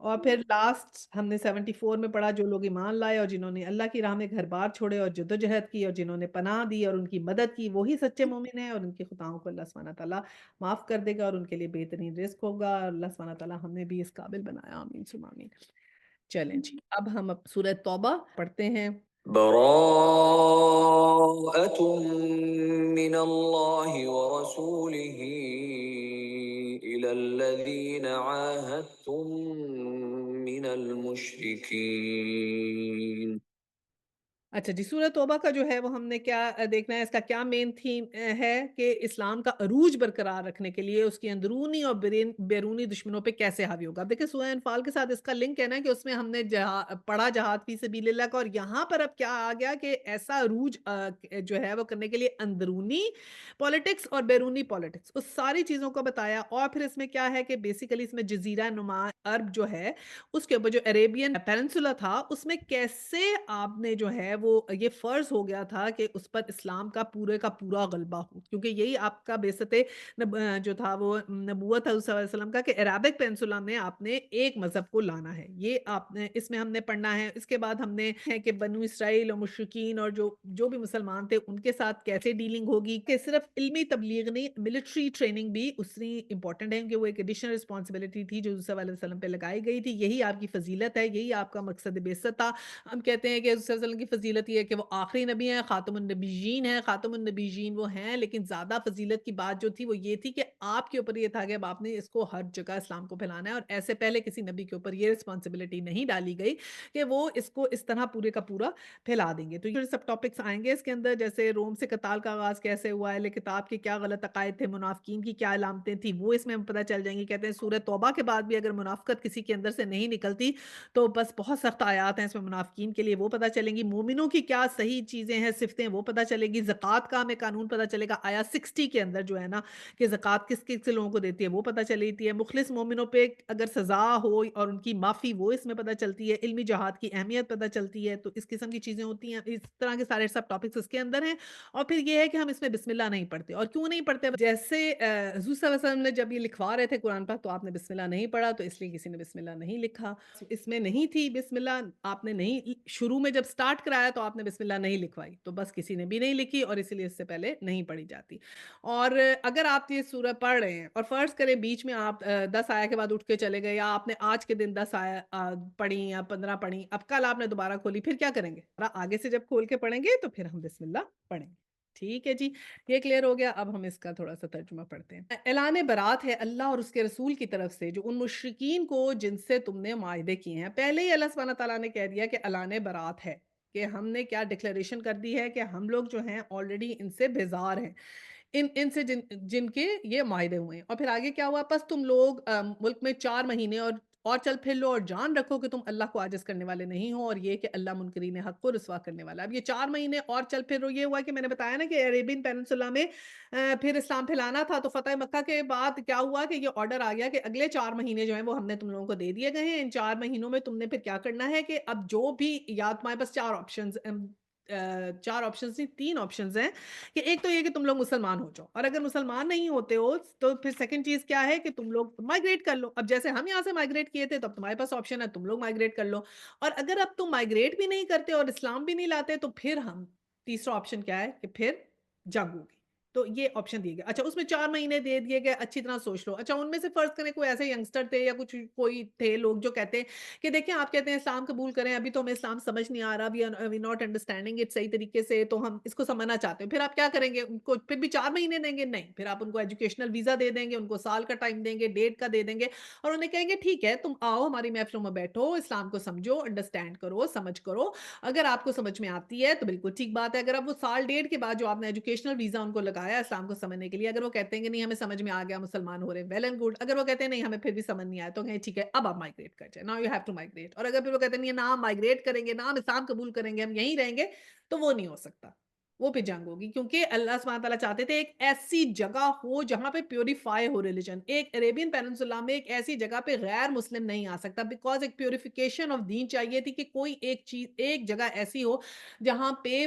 اور پھر لاسٹ ہم نے 74 میں پڑھا جو لوگ ایمان لائے اور جنہوں نے اللہ کی راہ میں گھر بار چھوڑے اور جدوجہد کی اور جنہوں نے پناہ دی اور ان کی مدد کی وہی سچے مومن ہیں اور ان کی خطاؤں کو اللہ سبحانہ تعالیٰ معاف کر دے گا اور ان کے لیے بہترین رزق ہوگا اور اللہ سبحانہ تعالیٰ ہمیں بھی اس قابل بنایا آمین ثم آمین چلیں جی اب ہم سورہ توبہ پڑھتے ہیں براءة من الله ورسوله إلى الذين عاهدتم من المشركين. اچھا جی سورہ توبہ کا جو ہے وہ ہم نے کیا دیکھنا ہے اس کا کیا مین تھیم ہے کہ اسلام کا عروج برقرار رکھنے کے لیے اس کی اندرونی اور بیرونی دشمنوں پہ کیسے حاوی ہوگا. اب دیکھیں سورہ انفال کے ساتھ اس کا لنک ہے نا کہ اس میں ہم نے پڑھا جہاد فی سبیل اللہ کا اور یہاں پر اب کیا آ گیا کہ ایسا عروج جو ہے وہ کرنے کے لیے اندرونی پالیٹکس اور بیرونی پالیٹکس اس ساری چیزوں کو بتایا. اور پھر اس میں کیا ہے کہ بیسیکلی اس میں جزیرہ نما عرب جو ہے اس کے اوپر جو عریبین پیننسولا تھا اس میں کیسے آپ نے جو ہے وہ یہ فرض ہو گیا تھا کہ اس پر اسلام کا پورا غلبہ ہو کیونکہ یہی آپ کا بیست جو تھا وہ نبوت ہے صلی اللہ علیہ وسلم کا کہ عربک پینسولا میں آپ نے ایک مذہب کو لانا ہے. یہ آپ نے اس میں ہم نے پڑھنا ہے. اس کے بعد ہم نے ہے کہ بنو اسرائیل اور مشرکین اور جو بھی مسلمان تھے ان کے ساتھ کیسے ڈیلنگ ہوگی کہ صرف علمی تبلیغ نہیں ملٹری ٹریننگ بھی اتنی امپورٹنٹ ہے کہ وہ ایک ایڈیشنل رسپانسبلٹی تھی جو صلی اللہ علیہ وسلم پہ لگائی گئی تھی. یہی آپ کی فضیلت ہے یہی آپ کا مقصد بعثت تھا. ہم کہتے ہیں کہ صلی اللہ علیہ وسلم کی فضیلت یہ ہے کہ وہ آخری نبی ہیں خاتم النبیین ہیں. خاتم النبیین وہ ہیں لیکن زیادہ فضیلت کی بات جو تھی وہ یہ تھی کہ آپ کے اوپر یہ تھا کہ اب آپ نے اس کو ہر جگہ اسلام کو پھیلانا ہے اور ایسے پہلے کسی نبی کے اوپر یہ رسپانسبلٹی نہیں ڈالی گئی کہ وہ اس کو اس طرح پورے کا پورا پھیلا دیں گے. تو یہ سب ٹاپکس آئیں گے اس کے اندر جیسے روم سے قتال کا آغاز کیسے ہوا ہے کتاب کے کیا غلط عقائد تھے منافقین کی کیا علامتیں تھیں وہ اس میں ہم پتہ چل جائیں گی. کہتے ہیں سورہ توبہ کے بعد بھی اگر منافقت کسی کے اندر سے نہیں نکلتی تو بس بہت سخت آیات ہیں اس میں منافقین کے لیے وہ پتہ چلیں گی. مومنوں کی کیا صحیح چیزیں ہیں صفتیں وہ پتہ چلے گی. زکوٰۃ کا ہمیں قانون پتہ چلے گا. آیا 60 کے اندر جو ہے نا کہ زکوٰۃ کس کس لوگوں کو دیتی ہے وہ پتہ چلتی ہے. مخلص مومنوں پہ اگر سزا ہو اور ان کی معافی وہ اس میں پتہ چلتی ہے. علمی جہاد کی اہمیت پتہ چلتی ہے. تو اس قسم کی چیزیں ہوتی ہیں. اس طرح کے سارے سب ٹاپکس اس کے اندر ہیں. اور پھر یہ ہے کہ ہم اس میں بسم اللہ نہیں پڑھتے. اور کیوں نہیں پڑھتے جیسے حضور صلی اللہ علیہ وسلم نے جب یہ لکھوا رہے تھے قرآن پاک تو آپ نے بسم اللہ نہیں پڑھا تو اس لیے کسی نے بسم اللہ نہیں لکھا. اس میں نہیں تھی بسم اللہ آپ نے نہیں شروع میں جب سٹارٹ کرایا تو آپ نے بسم اللہ نہیں لکھوائی تو بس کسی نے بھی نہیں لکھی اور اسی لیے اس سے پہلے نہیں پڑھی جاتی. اور اگر آپ یہ سورہ پڑھ رہے ہیں اور فرض کریں بیچ میں آپ 10 آیا کے بعد اٹھ کے چلے گئے یا آپ نے آج کے دن 10 آیا پڑھی یا 15 پڑھی اب کل آپ نے دوبارہ کھولی پھر کیا کریں گے. آگے سے جب کھول کے پڑھیں گے تو پھر ہم بسم اللہ پڑھیں گے. ٹھیک ہے جی یہ کلیئر ہو گیا. اب ہم اس کا تھوڑا سا ترجمہ پڑھتے ہیں. اعلان برات ہے اللہ اور اس کے رسول کی طرف سے جو ان مشرکین کو جن سے تم نے معاہدے کیے ہیں. پہلے ہی اللہ سبحانہ تعالیٰ نے کہہ دیا کہ اعلان برات ہے کہ ہم نے کیا ڈکلیریشن کر دی ہے کہ ہم لوگ جو ہیں آلریڈی ان سے بیزار ہیں ان سے جن کے یہ معاہدے ہوئے ہیں. اور پھر آگے کیا ہوا پس تم لوگ ملک میں 4 مہینے اور چل پھر لو اور جان رکھو کہ تم اللہ کو عاجز کرنے والے نہیں ہو اور یہ کہ اللہ منکرین حق کو رسوا کرنے والا. اب یہ 4 مہینے اور چل پھر لو یہ ہوا کہ میں نے بتایا نا کہ عربین پیننسولا میں پھر اسلام پھیلانا تھا تو فتح مکہ کے بعد کیا ہوا کہ یہ آرڈر آ گیا کہ اگلے 4 مہینے جو ہیں وہ ہم نے تم لوگوں کو دے دیے گئے ہیں. ان 4 مہینوں میں تم نے پھر کیا کرنا ہے کہ اب جو بھی یا تمہارے پاس 4 آپشنز 4 آپشنز نہیں 3 آپشنز ہیں کہ ایک تو یہ کہ تم لوگ مسلمان ہو جاؤ اور اگر مسلمان نہیں ہوتے ہو تو پھر سیکنڈ چیز کیا ہے کہ تم لوگ مائگریٹ کر لو. اب جیسے ہم یہاں سے مائگریٹ کیے تھے تو اب تمہارے پاس آپشن ہے تم لوگ مائگریٹ کر لو. اور اگر اب تم مائگریٹ بھی نہیں کرتے اور اسلام بھی نہیں لاتے تو پھر ہم تیسرا آپشن کیا ہے کہ پھر جنگ ہوگی. تو یہ آپشن دیے گئے. اچھا اس میں 4 مہینے دے دیے گئے اچھی طرح سوچ لو. اچھا ان میں سے فرض کریں کوئی ایسے ینگسٹر تھے یا کوئی تھے لوگ جو کہتے ہیں کہ دیکھیں آپ کہتے ہیں اسلام قبول کریں ابھی تو ہمیں اسلام سمجھ نہیں آ رہا وی ناٹ انڈرسٹینڈنگ اٹ صحیح طریقے سے تو ہم اس کو سمجھنا چاہتے ہیں. پھر آپ کیا کریں گے ان کو پھر بھی 4 مہینے دیں گے نہیں پھر آپ ان کو ایجوکیشنل ویزا دے دیں گے ان کو سال کا ٹائم دیں گے ڈیٹ کا دے دیں گے اور انہیں کہیں گے ٹھیک ہے تم آؤ ہماری محفلوں میں بیٹھو اسلام کو سمجھو انڈرسٹینڈ کرو سمجھ کرو. اگر آپ کو سمجھ میں آتی ہے تو بالکل ٹھیک بات ہے. اگر اب وہ سال ڈیڑھ کے بعد جو آپ نے ایجوکیشنل ویزا ان کو لگایا اسلام کو سمجھنے کے لیے اگر وہ کہتے ہیں کہ نہیں ہمیں سمجھ میں آ گیا مسلمان ہو رہے ہیں ویل اینڈ گڈ. اگر وہ کہتے ہیں نہیں ہمیں پھر بھی سمجھ نہیں آیا تو کہیں ٹھیک ہے اب آپ مائگریٹ کر جائیں now you have to migrate. اور اگر پھر وہ کہتے ہیں نہ ہم مائگریٹ کریں گے نہ ہم اسلام قبول کریں گے ہم یہیں رہیں گے تو وہ نہیں ہو سکتا. وہ پھر جنگ ہوگی کیونکہ اللہ سبحانہ تعالیٰ چاہتے تھے ایک ایسی جگہ ہو جہاں پہ پیوریفائی ہو ریلیجن. ایک عربین پیننسولا میں ایک ایسی جگہ پہ غیر مسلم نہیں آ سکتا بیکاز ایک پیوریفیکیشن آف دین چاہیے تھی کہ کوئی ایک چیز ایک جگہ ایسی ہو جہاں پہ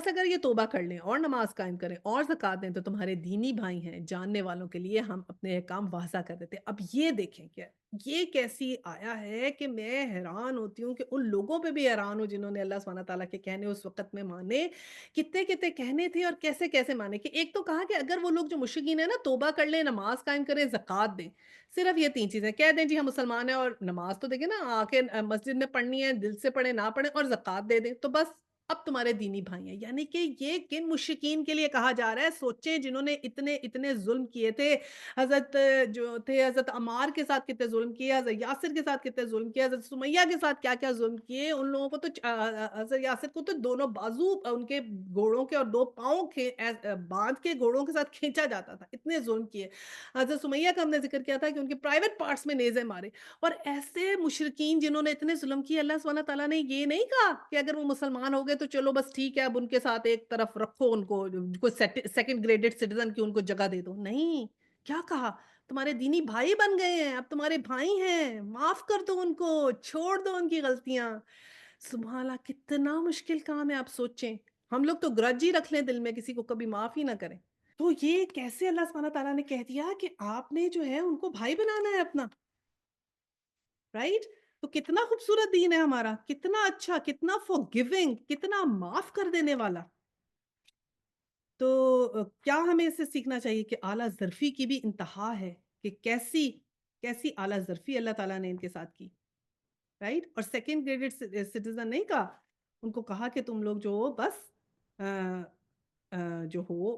بس اگر یہ توبہ کر لیں اور نماز قائم کریں اور زکوٰۃ دیں تو تمہارے دینی بھائی ہیں، جاننے والوں کے لیے ہم اپنے احکام واضح کر دیتے ہیں۔ اب یہ دیکھیں کہ یہ کیسی آیا ہے کہ میں حیران ہوتی ہوں کہ ان لوگوں پہ بھی حیران ہوں جنہوں نے اللہ سبحانہ تعالیٰ کے کہنے اس وقت میں مانے، کتنے کتنے کہنے تھے اور کیسے کیسے مانے، کہ ایک تو کہا کہ اگر وہ لوگ جو مشرکین ہیں نا توبہ کر لیں، نماز قائم کریں، زکوٰۃ دیں، صرف یہ 3 چیزیں کہہ دیں جی ہم مسلمان ہیں، اور نماز تو دیکھیں نا آ کے مسجد میں پڑھنی ہے، دل سے پڑھیں نہ پڑھیں، اور زکوٰۃ دے دیں، تو بس اب تمہارے دینی بھائی ہیں۔ یعنی کہ یہ کن مشرکین کے لیے کہا جا رہا ہے؟ سوچیں جنہوں نے اتنے اتنے ظلم کیے تھے، حضرت جو تھے حضرت عمار کے ساتھ کتنے ظلم کیے، حضرت یاسر کے ساتھ کتنے ظلم کیے، حضرت سمیہ کے ساتھ کیا کیا ظلم کیے، ان لوگوں کو تو حضرت یاسر کو تو دونوں بازو ان کے گھوڑوں کے اور 2 پاؤں باندھ کے گھوڑوں کے ساتھ کھینچا جاتا تھا، اتنے ظلم کیے۔ حضرت سمیہ کا ہم نے ذکر کیا تھا کہ ان کے پرائیویٹ پارٹس میں نیزے مارے، اور ایسے مشرکین جنہوں نے اتنے ظلم کیے، اللہ سبحانہ تعالیٰ نے یہ نہیں کہا کہ اگر وہ مسلمان ہو گئے تو چلو بس ٹھیک ہے اب ان کے ساتھ ایک طرف رکھو، ان کو سیکنڈ گریڈڈ سٹیزن کی ان کو جگہ دے دو، نہیں، کیا کہا؟ تمہارے دینی بھائی بن گئے ہیں، اب تمہارے بھائی ہیں، معاف کر دو ان کو، چھوڑ دو ان کی غلطیاں۔ سبحان اللہ، کتنا مشکل کام ہے، آپ سوچیں ہم لوگ تو گرج ہی رکھ لیں دل میں، کسی کو کبھی معاف ہی نہ کریں، تو یہ کیسے اللہ سبحانہ تعالیٰ نے کہہ دیا کہ آپ نے جو ہے ان کو بھائی بنانا ہے اپنا، رائٹ؟ تو کتنا خوبصورت دین ہے ہمارا، کتنا اچھا، کتنا forgiving، کتنا معاف کر دینے والا۔ تو کیا ہمیں اس سے سیکھنا چاہیے کہ اعلیٰ ظرفی کی بھی انتہا ہے، کہ کیسی کیسی اعلیٰ ظرفی اللہ تعالیٰ نے ان کے ساتھ کی، رائٹ؟ اور سیکنڈ گریڈڈ سٹیزن نہیں کہا، ان کو کہا کہ تم لوگ جو ہو بس آ، جو ہو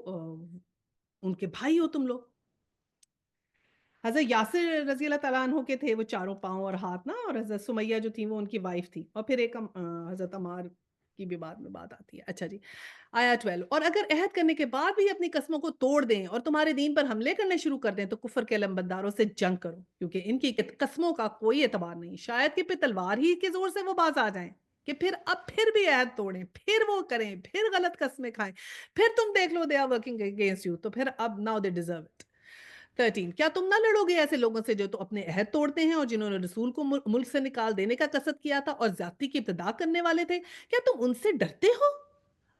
ان کے بھائی ہو تم لوگ۔ حضرت یاسر رضی اللہ تعالیٰ عنہ کے تھے وہ چاروں پاؤں اور ہاتھ نا، اور حضرت سمیہ جو تھی وہ ان کی وائف تھی، اور پھر ایک حضرت عمار کی بھی بعد میں بات آتی ہے۔ اچھا جی، آیا 12، اور اگر عہد کرنے کے بعد بھی اپنی قسموں کو توڑ دیں اور تمہارے دین پر حملے کرنے شروع کر دیں تو کفر کے علمبرداروں سے جنگ کرو، کیونکہ ان کی قسموں کا کوئی اعتبار نہیں، شاید کہ پھر تلوار ہی کے زور سے وہ باز آ جائیں، کہ پھر اب پھر بھی عہد توڑیں، پھر وہ کریں، پھر غلط قسمیں کھائیں، پھر تم دیکھ لو they are working against you, تو پھر اب ناؤ دے ڈیزرو اٹ۔ 13، کیا تم نہ لڑو گے ایسے لوگوں سے جو تو اپنے عہد توڑتے ہیں اور جنہوں نے رسول کو ملک سے نکال دینے کا قصد کیا تھا اور زیادتی کی ابتدا کرنے والے تھے؟ کیا تم ان سے ڈرتے ہو؟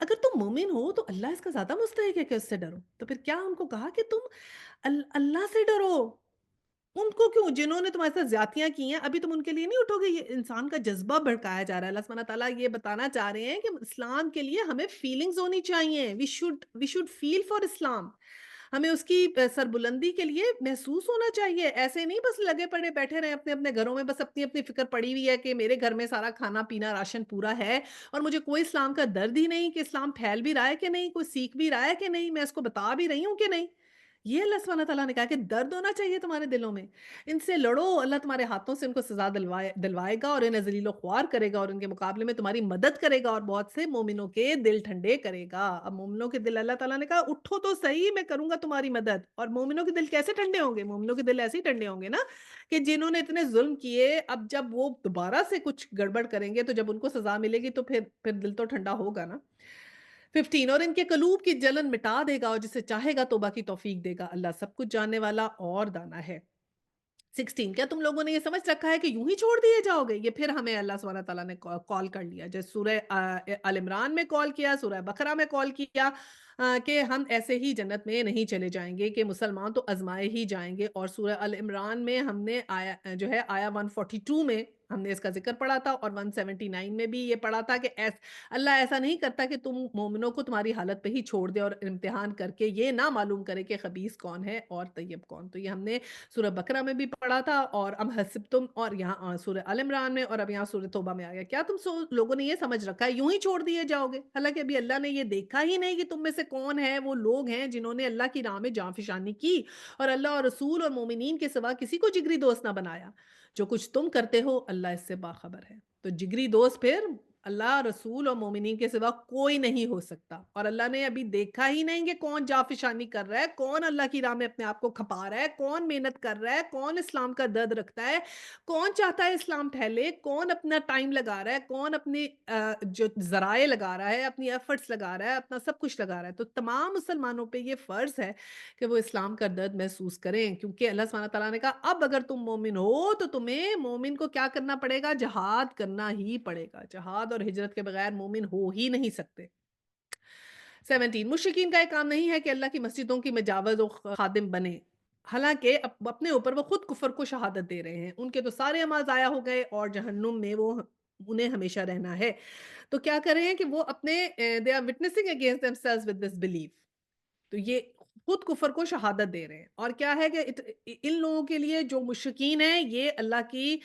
اگر تم مومن ہو تو اللہ اس کا زیادہ مستحق ہے کہ اس سے ڈرو، تو پھر کیا ان کو کہا کہ تم اللہ سے ڈرو؟ ان کو کیوں، جنہوں نے تمہارے ساتھ زیادتیاں کی ہیں ابھی تم ان کے لیے نہیں اٹھو گے؟ یہ انسان کا جذبہ بھڑکایا جا رہا ہے، اللہ سبحانہ تعالیٰ یہ بتانا چاہ رہے ہیں کہ اسلام کے لیے ہمیں فیلنگز ہونی چاہیے، وی شوڈ فیل فار اسلام، ہمیں اس کی سربلندی کے لیے محسوس ہونا چاہیے، ایسے نہیں بس لگے پڑے بیٹھے رہے اپنے اپنے گھروں میں، بس اپنی اپنی فکر پڑی ہوئی ہے کہ میرے گھر میں سارا کھانا پینا راشن پورا ہے اور مجھے کوئی اسلام کا درد ہی نہیں کہ اسلام پھیل بھی رہا ہے کہ نہیں، کوئی سیکھ بھی رہا ہے کہ نہیں، میں اس کو بتا بھی رہی ہوں کہ نہیں۔ یہ اللہ سبحانہ تعالیٰ نے کہا کہ درد ہونا چاہیے تمہارے دلوں میں، ان سے لڑو، اللہ تمہارے ہاتھوں سے ان کو سزا دلوائے گا اور انہیں ذلیل و خوار کرے گا اور ان کے مقابلے میں تمہاری مدد کرے گا اور بہت سے مومنوں کے دل ٹھنڈے کرے گا۔ اب مومنوں کے دل، اللہ تعالیٰ نے کہا اٹھو تو صحیح، میں کروں گا تمہاری مدد، اور مومنوں کے دل کیسے ٹھنڈے ہوں گے؟ مومنوں کے دل ایسے ہی ٹھنڈے ہوں گے نا کہ جنہوں نے اتنے ظلم کیے، اب جب وہ دوبارہ سے کچھ گڑبڑ کریں گے تو جب ان کو سزا ملے گی تو پھر دل تو ٹھنڈا ہوگا نا۔ 15، اور ان کے قلوب کی جلن مٹا دے گا اور جسے چاہے گا توبہ کی توفیق دے گا، اللہ سب کچھ جاننے والا اور دانا ہے۔ 16، کیا تم لوگوں نے یہ سمجھ رکھا ہے کہ یوں ہی چھوڑ دیے جاؤ گے؟ یہ پھر ہمیں اللہ سبحانہ تعالیٰ نے کال کر لیا، جیسے سورہ آل عمران میں کال کیا، سورہ بقرہ میں کال کیا، کہ ہم ایسے ہی جنت میں نہیں چلے جائیں گے، کہ مسلمان تو آزمائے ہی جائیں گے، اور سورہ آل عمران میں ہم نے آیا جو ہے آیا 142 میں ہم نے اس کا ذکر پڑھا تھا، اور 179 میں بھی یہ پڑھا تھا کہ اللہ ایسا نہیں کرتا کہ تم مومنوں کو تمہاری حالت پہ ہی چھوڑ دے اور امتحان کر کے یہ نہ معلوم کرے کہ خبیث کون ہے اور طیب کون۔ تو یہ ہم نے سورہ بقرہ میں بھی پڑھا تھا، اور ام حسبتم، اور یہاں سورہ آل عمران میں، اور اب یہاں سورہ توبہ میں آ گیا، کیا تم لوگوں نے یہ سمجھ رکھا ہے یوں ہی چھوڑ دیے جاؤ گے؟ حالانکہ ابھی اللہ نے یہ دیکھا ہی نہیں کہ تم میں سے کون ہے وہ لوگ ہیں جنہوں نے اللہ کی راہ میں جاں فشانی کی اور اللہ اور رسول اور مومنین کے سوا کسی کو جگری دوست نہ بنایا۔ جو کچھ تم کرتے ہو اللہ اس سے باخبر ہے۔ تو جگری دوست پھر اللہ، رسول اور مومنین کے سوا کوئی نہیں ہو سکتا، اور اللہ نے ابھی دیکھا ہی نہیں کہ کون جافشانی کر رہا ہے، کون اللہ کی راہ میں اپنے آپ کو کھپا رہا ہے، کون محنت کر رہا ہے، کون اسلام کا درد رکھتا ہے، کون چاہتا ہے اسلام پھیلے، کون اپنا ٹائم لگا رہا ہے، کون اپنی جو ذرائع لگا رہا ہے، اپنی ایفرٹس لگا رہا ہے، اپنا سب کچھ لگا رہا ہے۔ تو تمام مسلمانوں پہ یہ فرض ہے کہ وہ اسلام کا درد محسوس کریں، کیونکہ اللہ سبحانہ تعالیٰ نے کہا اب اگر تم مومن ہو تو تمہیں مومن کو کیا کرنا پڑے گا؟ جہاد کرنا ہی پڑے گا، جہاد اور ہجرت کے بغیر مومن ہو ہی نہیں سکتے۔ 17 مشرکین کا یہ کام نہیں ہے کہ اللہ کی مسجدوں کی مجاور و خادم بنے، حالانکہ اپنے اوپر وہ خود کفر کو شہادت دے رہے ہیں، ان کے تو سارے اعمال ضائع ہو گئے اور جہنم میں وہ انہیں ہمیشہ رہنا ہے۔ تو کیا کر رہے ہیں کہ وہ اپنے they are witnessing against themselves with this belief۔ تو یہ خود کفر کو شہادت دے رہے ہیں، اور کیا ہے کہ ان لوگوں کے لیے جو مشرکین ہیں یہ اللہ کی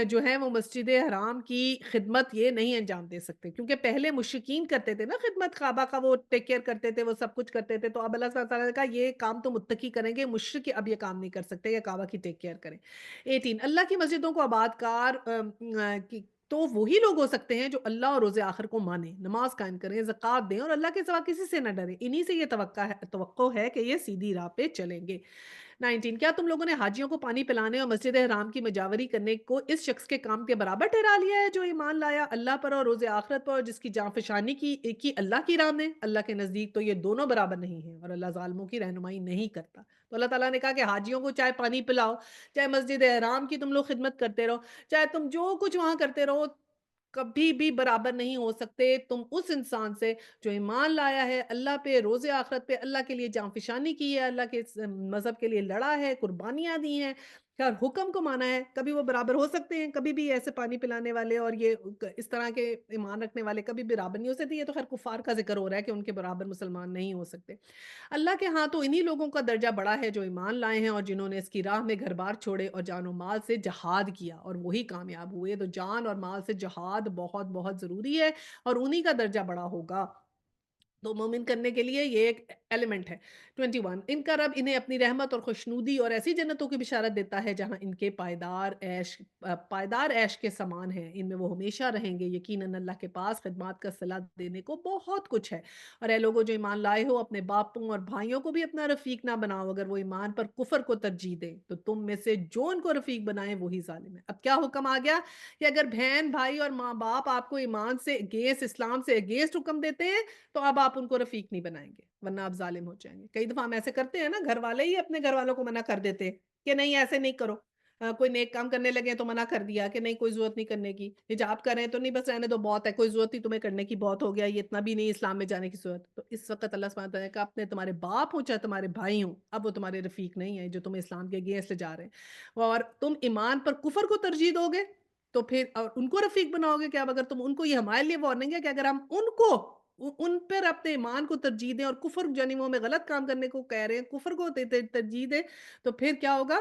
جو ہے وہ مسجد حرام کی خدمت یہ نہیں انجام دے سکتے، کیونکہ پہلے مشرکین کرتے تھے نا خدمت کعبہ کا، وہ ٹیک کیئر کرتے تھے، وہ سب کچھ کرتے تھے، تو اب اللہ سبحانہ تعالیٰ نے کہا یہ کام تو متقی کریں گے، مشرک اب یہ کام نہیں کر سکتے یا کعبہ کی ٹیک کیئر کریں۔ 18 اللہ کی مسجدوں کو آباد کار تو وہی لوگ ہو سکتے ہیں جو اللہ اور روز آخر کو مانیں، نماز قائم کریں، زکوٰۃ دیں اور اللہ کے سوا کسی سے نہ ڈریں، انہی سے یہ توقع ہے کہ یہ سیدھی راہ پہ چلیں گے۔ 19 کیا تم لوگوں نے حاجیوں کو پانی پلانے اور مسجد حرام کی مجاوری کرنے کو اس شخص کے کام کے برابر ٹھہرا لیا ہے جو ایمان لایا اللہ پر اور روز آخرت پر اور جس کی جان فشانی کی اللہ کی راہ میں؟ اللہ کے نزدیک تو یہ دونوں برابر نہیں ہیں اور اللہ ظالموں کی رہنمائی نہیں کرتا۔ تو اللہ تعالیٰ نے کہا کہ حاجیوں کو چاہے پانی پلاؤ، چاہے مسجد حرام کی تم لوگ خدمت کرتے رہو، چاہے تم جو کچھ وہاں کرتے رہو، کبھی بھی برابر نہیں ہو سکتے تم اس انسان سے جو ایمان لایا ہے اللہ پہ، روز آخرت پہ، اللہ کے لیے جان فشانی کی ہے، اللہ کے مذہب کے لیے لڑا ہے، قربانیاں دی ہیں، ہر حکم کو مانا ہے، کبھی وہ برابر ہو سکتے ہیں؟ کبھی بھی ایسے پانی پلانے والے اور یہ اس طرح کے ایمان رکھنے والے کبھی برابر نہیں ہو سکتے۔ یہ تو خیر کفار کا ذکر ہو رہا ہے کہ ان کے برابر مسلمان نہیں ہو سکتے۔ اللہ کے ہاں تو انہی لوگوں کا درجہ بڑا ہے جو ایمان لائے ہیں اور جنہوں نے اس کی راہ میں گھر بار چھوڑے اور جان و مال سے جہاد کیا اور وہی کامیاب ہوئے۔ تو جان اور مال سے جہاد بہت بہت ضروری ہے اور انہی کا درجہ بڑا ہوگا۔ تو مومن کرنے کے لیے یہ ایک ایلیمنٹ ہے۔ 21 ان کا رب انہیں اپنی رحمت اور خوشنودی اور ایسی جنتوں کی بشارت دیتا ہے جہاں ان کے پائیدار عیش کے سامان ہیں، ان میں وہ ہمیشہ رہیں گے، یقیناً اللہ کے پاس خدمات کا صلہ دینے کو بہت کچھ ہے۔ اور اے لوگوں جو ایمان لائے ہو اپنے باپوں اور بھائیوں کو بھی اپنا رفیق نہ بناؤ اگر وہ ایمان پر کفر کو ترجیح دیں، تو تم میں سے جو ان کو رفیق بنائیں وہی ظالم ہے۔ اب کیا حکم آ گیا کہ اگر بہن بھائی اور ماں باپ آپ کو ایمان سے اگینسٹ، اسلام سے اگینسٹ حکم دیتے ہیں تو اب آپ ان کو رفیق نہیں بنائیں گے ورنہ آپ ظالم ہو جائیں گے۔ کئی دفعہ ہم ایسے کرتے ہیں نا، گھر والے ہی اپنے گھر والوں کو منع کر دیتے ہیں کہ نہیں ایسے نہیں کرو، کوئی نیک کام کرنے لگے تو منع کر دیا کہ نہیں کوئی ضرورت نہیں کرنے کی، حجاب کر رہے ہیں تو نہیں بس رہنے دو بہت ہے، کوئی ضرورت نہیں تمہیں کرنے کی، بہت ہو گیا، یہ اتنا بھی نہیں اسلام میں جانے کی ضرورت۔ تو اس وقت اللہ سبحانہ وتعالیٰ نے کہا اپنے تمہارے باپ ہوں چاہے تمہارے بھائی ہوں، اب وہ تمہارے رفیق نہیں ہیں جو تمہیں اسلام کے اگینسٹ جا رہے ہیں، اور تم ایمان پر کفر کو ترجیح دو گے تو پھر اور ان کو رفیق بناؤ گے کیا؟ اگر تم ان کو، یہ ہمارے لیے وارننگ ہے کہ اگر ہم ان کو ان پر اپنے ایمان کو ترجیح دیں اور کفر یعنی وہ ہمیں غلط کام کرنے کو کہہ رہے ہیں، کفر کو ترجیح دیں، تو پھر کیا ہوگا؟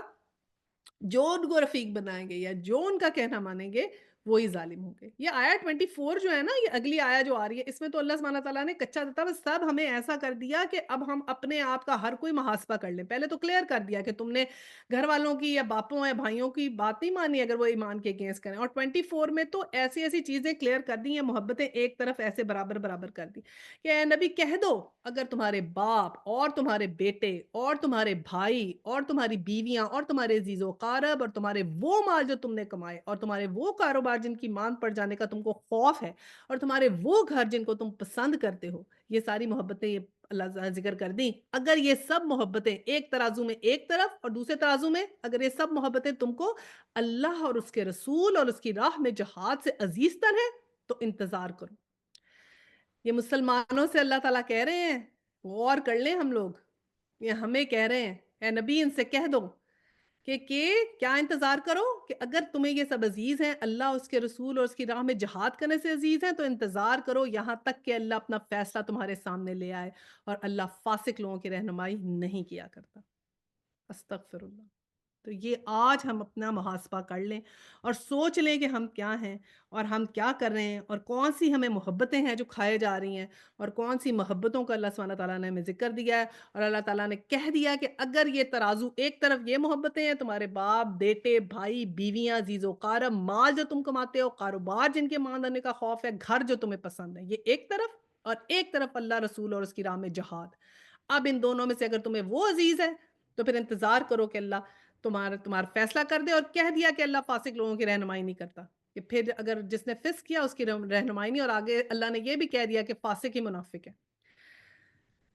جو ان کو رفیق بنائیں گے یا جو ان کا کہنا مانیں گے وہی ظالم ہوں گے۔ یہ آیا 24 جو ہے نا، یہ اگلی آیا جو آ رہی ہے، اس میں تو اللہ سبحانہ تعالیٰ نے کچا دتا بس سب ہمیں ایسا کر دیا کہ اب ہم اپنے آپ کا ہر کوئی محاسبہ کر لیں۔ پہلے تو کلیئر کر دیا کہ تم نے گھر والوں کی یا باپوں یا بھائیوں کی بات نہیں مانی اگر وہ ایمان کے اگینسٹ کریں، اور 24 میں تو ایسی ایسی چیزیں کلیئر کر دی ہیں، محبتیں ایک طرف ایسے برابر برابر کر دی کہ اے نبی کہہ دو اگر تمہارے باپ اور تمہارے بیٹے اور تمہارے بھائی اور تمہاری بیویاں اور تمہارے عزیز و قارب اور تمہارے وہ مال جو تم نے کمائے اور تمہارے وہ کاروبار جن کی ماند پڑ جانے کا تم کو خوف ہے اور تمہارے وہ گھر جن کو تم پسند کرتے ہو، یہ ساری محبتیں یہ اللہ تعالیٰ نے ذکر کر دی، اگر یہ سب محبتیں ایک ترازو میں ایک طرف اور دوسرے ترازو میں اگر یہ سب محبتیں تم کو اللہ اور اس کے رسول اور اس کی راہ میں جہاد سے عزیز تر ہے تو انتظار کرو۔ یہ مسلمانوں سے اللہ تعالیٰ کہہ رہے ہیں، غور کر لیں ہم لوگ، یہ ہمیں کہہ رہے ہیں اے نبی ان سے کہہ دو کہ کیا انتظار کرو کہ اگر تمہیں یہ سب عزیز ہیں، اللہ اس کے رسول اور اس کی راہ میں جہاد کرنے سے عزیز ہیں، تو انتظار کرو یہاں تک کہ اللہ اپنا فیصلہ تمہارے سامنے لے آئے، اور اللہ فاسق لوگوں کی رہنمائی نہیں کیا کرتا۔ استغفر اللہ۔ تو یہ آج ہم اپنا محاسبہ کر لیں اور سوچ لیں کہ ہم کیا ہیں اور ہم کیا کر رہے ہیں اور کون سی ہمیں محبتیں ہیں جو کھائے جا رہی ہیں اور کون سی محبتوں کا اللہ سبحانہ تعالیٰ نے ہمیں ذکر دیا ہے، اور اللہ تعالیٰ نے کہہ دیا کہ اگر یہ ترازو ایک طرف یہ محبتیں ہیں، تمہارے باپ بیٹے بھائی بیویاں عزیز و قارب مال جو تم کماتے ہو کاروبار جن کے ماندنے کا خوف ہے گھر جو تمہیں پسند ہے، یہ ایک طرف، اور ایک طرف اللہ رسول اور اس کی راہ میں جہاد، اب ان دونوں میں سے اگر تمہیں وہ عزیز ہے تو پھر انتظار کرو کہ اللہ تمہارا فیصلہ کر دے، اور کہہ دیا کہ اللہ فاسق لوگوں کی رہنمائی نہیں کرتا، کہ پھر اگر جس نے فسق کیا اس کی رہنمائی نہیں، اور آگے اللہ نے یہ بھی کہہ دیا کہ فاسق ہی منافق ہے۔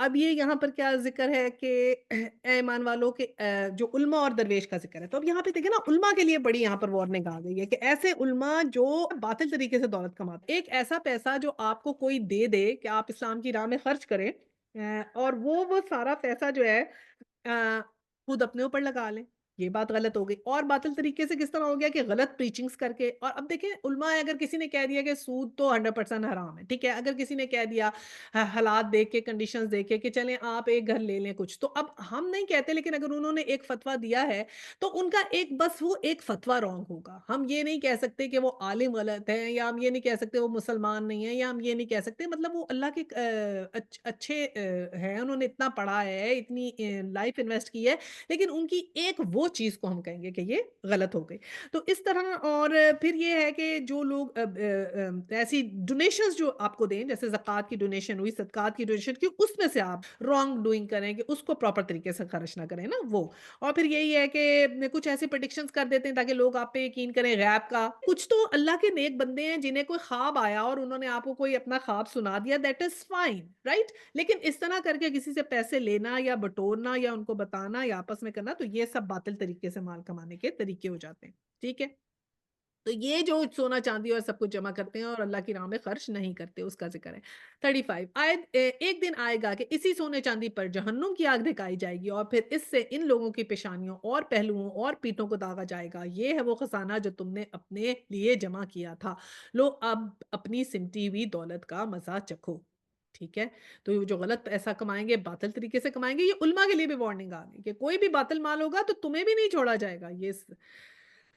اب یہ یہاں پر کیا ذکر ہے کہ اے ایمان والوں کے جو علماء اور درویش کا ذکر ہے، تو اب یہاں پہ دیکھیں نا علماء کے لیے بڑی یہاں پر وارننگ آ گئی ہے کہ ایسے علماء جو باطل طریقے سے دولت کماتے ہیں، ایک ایسا پیسہ جو آپ کو کوئی دے دے کہ آپ اسلام کی راہ میں خرچ کریں، اور وہ سارا پیسہ جو ہے خود اپنے اوپر لگا لیں، یہ بات غلط ہو گئی۔ اور باطل طریقے سے کس طرح ہو گیا کہ غلط پریچنگز کر کے، اور اب دیکھیں علماء اگر کسی نے کہہ دیا کہ سود تو 100% حرام ہے، ٹھیک ہے، اگر کسی نے کہہ دیا حالات دیکھ کے کنڈیشنز دیکھ کے کہ چلیں آپ ایک گھر لے لیں کچھ، تو اب ہم نہیں کہتے لیکن اگر انہوں نے ایک فتویٰ دیا ہے تو ان کا ایک بس وہ ایک فتویٰ رانگ ہوگا، ہم یہ نہیں کہہ سکتے کہ وہ عالم غلط ہے، یا ہم یہ نہیں کہہ سکتے وہ مسلمان نہیں ہے، یا ہم یہ نہیں کہہ سکتے مطلب وہ اللہ کے اچھے ہیں، انہوں نے اتنا پڑھا ہے، اتنی لائف انویسٹ کی ہے، لیکن ان کی ایک وہ چیز کو ہم کہیں گے کہ یہ غلط ہو گئی۔ تو اس طرح، اور پھر یہ ہے کہ جو لوگ ایسی ڈونیشنز جو آپ کو دیں، جیسے زکوٰۃ کی ڈونیشن ہوئی، صدقات کی ڈونیشن کی، اس میں سے آپ رانگ ڈوئنگ کریں کہ اس کو پراپر طریقے سے خرچ نہ کریں نا وہ۔ اور پھر یہی ہے کہ کچھ ایسی پریڈکشنز کر دیتے ہیں تاکہ لوگ آپ پہ یقین کریں غیب کا۔ کچھ تو اللہ کے نیک بندے ہیں جنہیں کوئی خواب آیا اور انہوں نے آپ کو کوئی اپنا خواب سنا دیا، دیٹ از فائن، رائٹ؟ لیکن اس طرح کر کے کسی سے پیسے لینا یا بٹورنا یا ان کو بتانا یا آپس میں کرنا، تو یہ سب باطل طریقے سے مال کمانے کے طریقے ہو جاتے ہیں، ٹھیک ہے؟ تو یہ جو سونا چاندی اور سب کچھ جمع کرتے ہیں اور اللہ کی راہ میں خرچ نہیں کرتے، اس کا ذکر ہے۔ 35 ایک دن آئے گا کہ اسی سونے چاندی پر جہنم کی آگ دکھائی جائے گی اور پھر اس سے ان لوگوں کی پیشانیوں اور پہلوؤں اور پیٹھوں کو داغا جائے گا، یہ ہے وہ خزانہ جو تم نے اپنے لیے جمع کیا تھا، لو اب اپنی سمٹی ہوئی دولت کا مزہ چکھو۔ ٹھیک ہے، تو یہ جو غلط پیسہ کمائیں گے، باطل طریقے سے کمائیں گے، یہ علماء کے لیے بھی وارننگ آ گئی کہ کوئی بھی باطل مال ہوگا تو تمہیں بھی نہیں چھوڑا جائے گا۔ یہ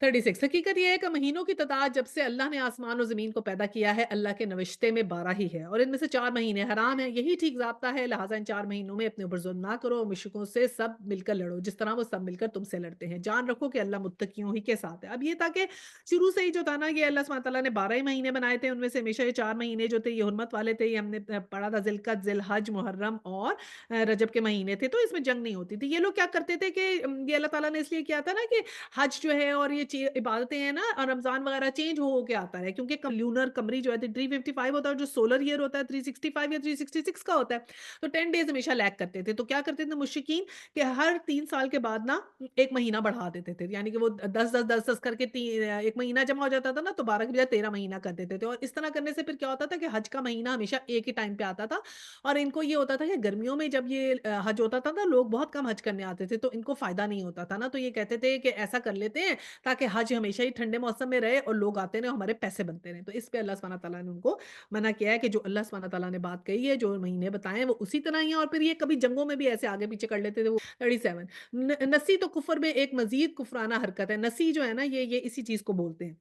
36 حقیقت یہ ہے کہ مہینوں کی تعداد جب سے اللہ نے آسمان و زمین کو پیدا کیا ہے، اللہ کے نوشتے میں 12 ہی ہے، اور ان میں سے 4 مہینے حرام ہیں، یہی ٹھیک ضابطہ ہے، لہٰذا ان 4 مہینوں میں اپنے اوپر ظلم نہ کرو اور مشرکوں سے سب مل کر لڑو جس طرح وہ سب مل کر تم سے لڑتے ہیں، جان رکھو کہ اللہ متقیوں ہی کے ساتھ ہے۔ اب یہ تھا کہ شروع سے ہی جو تھا نا، یہ اللہ سبحانہ تعالیٰ نے 12 ہی مہینے بنائے تھے، ان میں سے ہمیشہ یہ 4 مہینے جو تھے یہ حرمت والے تھے، یہ ہم نے پڑھا تھا، ذی القعدہ، ذی الحج، محرم اور رجب کے مہینے تھے، تو اس میں جنگ نہیں ہوتی تھی۔ یہ لوگ کیا کرتے تھے کہ یہ اللہ تعالیٰ نے اس لیے کیا تھا نا کہ حج جو ہے اور یہ عبادتیں ہیں نا، اور رمضان وغیرہ چینج ہو کے آتا ہے، کیونکہ لونر قمری جو ہے 355 ہوتا ہے اور جو سولر ایئر ہوتا ہے 365 یا 366 کا ہوتا ہے، تو 10 ڈیز ہمیشہ لیگ کرتے تھے۔ تو کیا کرتے تھے مشرکین کہ ہر 3 سال کے بعد نا ایک مہینہ بڑھا دیتے تھے، یعنی کہ وہ 10 کر کے ایک مہینہ جمع ہو جاتا تھا نا، تو 12 کی بجائے 13 مہینہ کر دیتے تھے، اور اس طرح کرنے سے پھر کیا ہوتا تھا کہ حج کا مہینہ ہمیشہ ایک ہی ٹائم پہ آتا تھا، اور ان کو یہ ہوتا تھا کہ گرمیوں میں جب یہ حج ہوتا تھا نا، لوگ بہت کم حج کرنے آتے تھے، تو ان کو فائدہ نہیں ہوتا تھا نا، تو یہ کہتے تھے کہ ایسا کر لیتے ہیں تاکہ حج ہمیشہ ہی ٹھنڈے موسم میں رہے اور لوگ آتے رہیں، ہمارے پیسے بنتے رہیں۔ تو اس پہ اللہ سبحانہ تعالیٰ نے ان کو منع کیا ہے کہ جو اللہ سبحانہ تعالیٰ نے بات کہی ہے، جو مہینے بتائے ہیں وہ اسی طرح ہی ہیں، اور پھر یہ کبھی جنگوں میں بھی ایسے آگے پیچھے کر لیتے تھے وہ 37 نسی تو کفر میں ایک مزید کفرانہ حرکت ہے، نسی جو ہے نا یہ اسی چیز کو بولتے ہیں،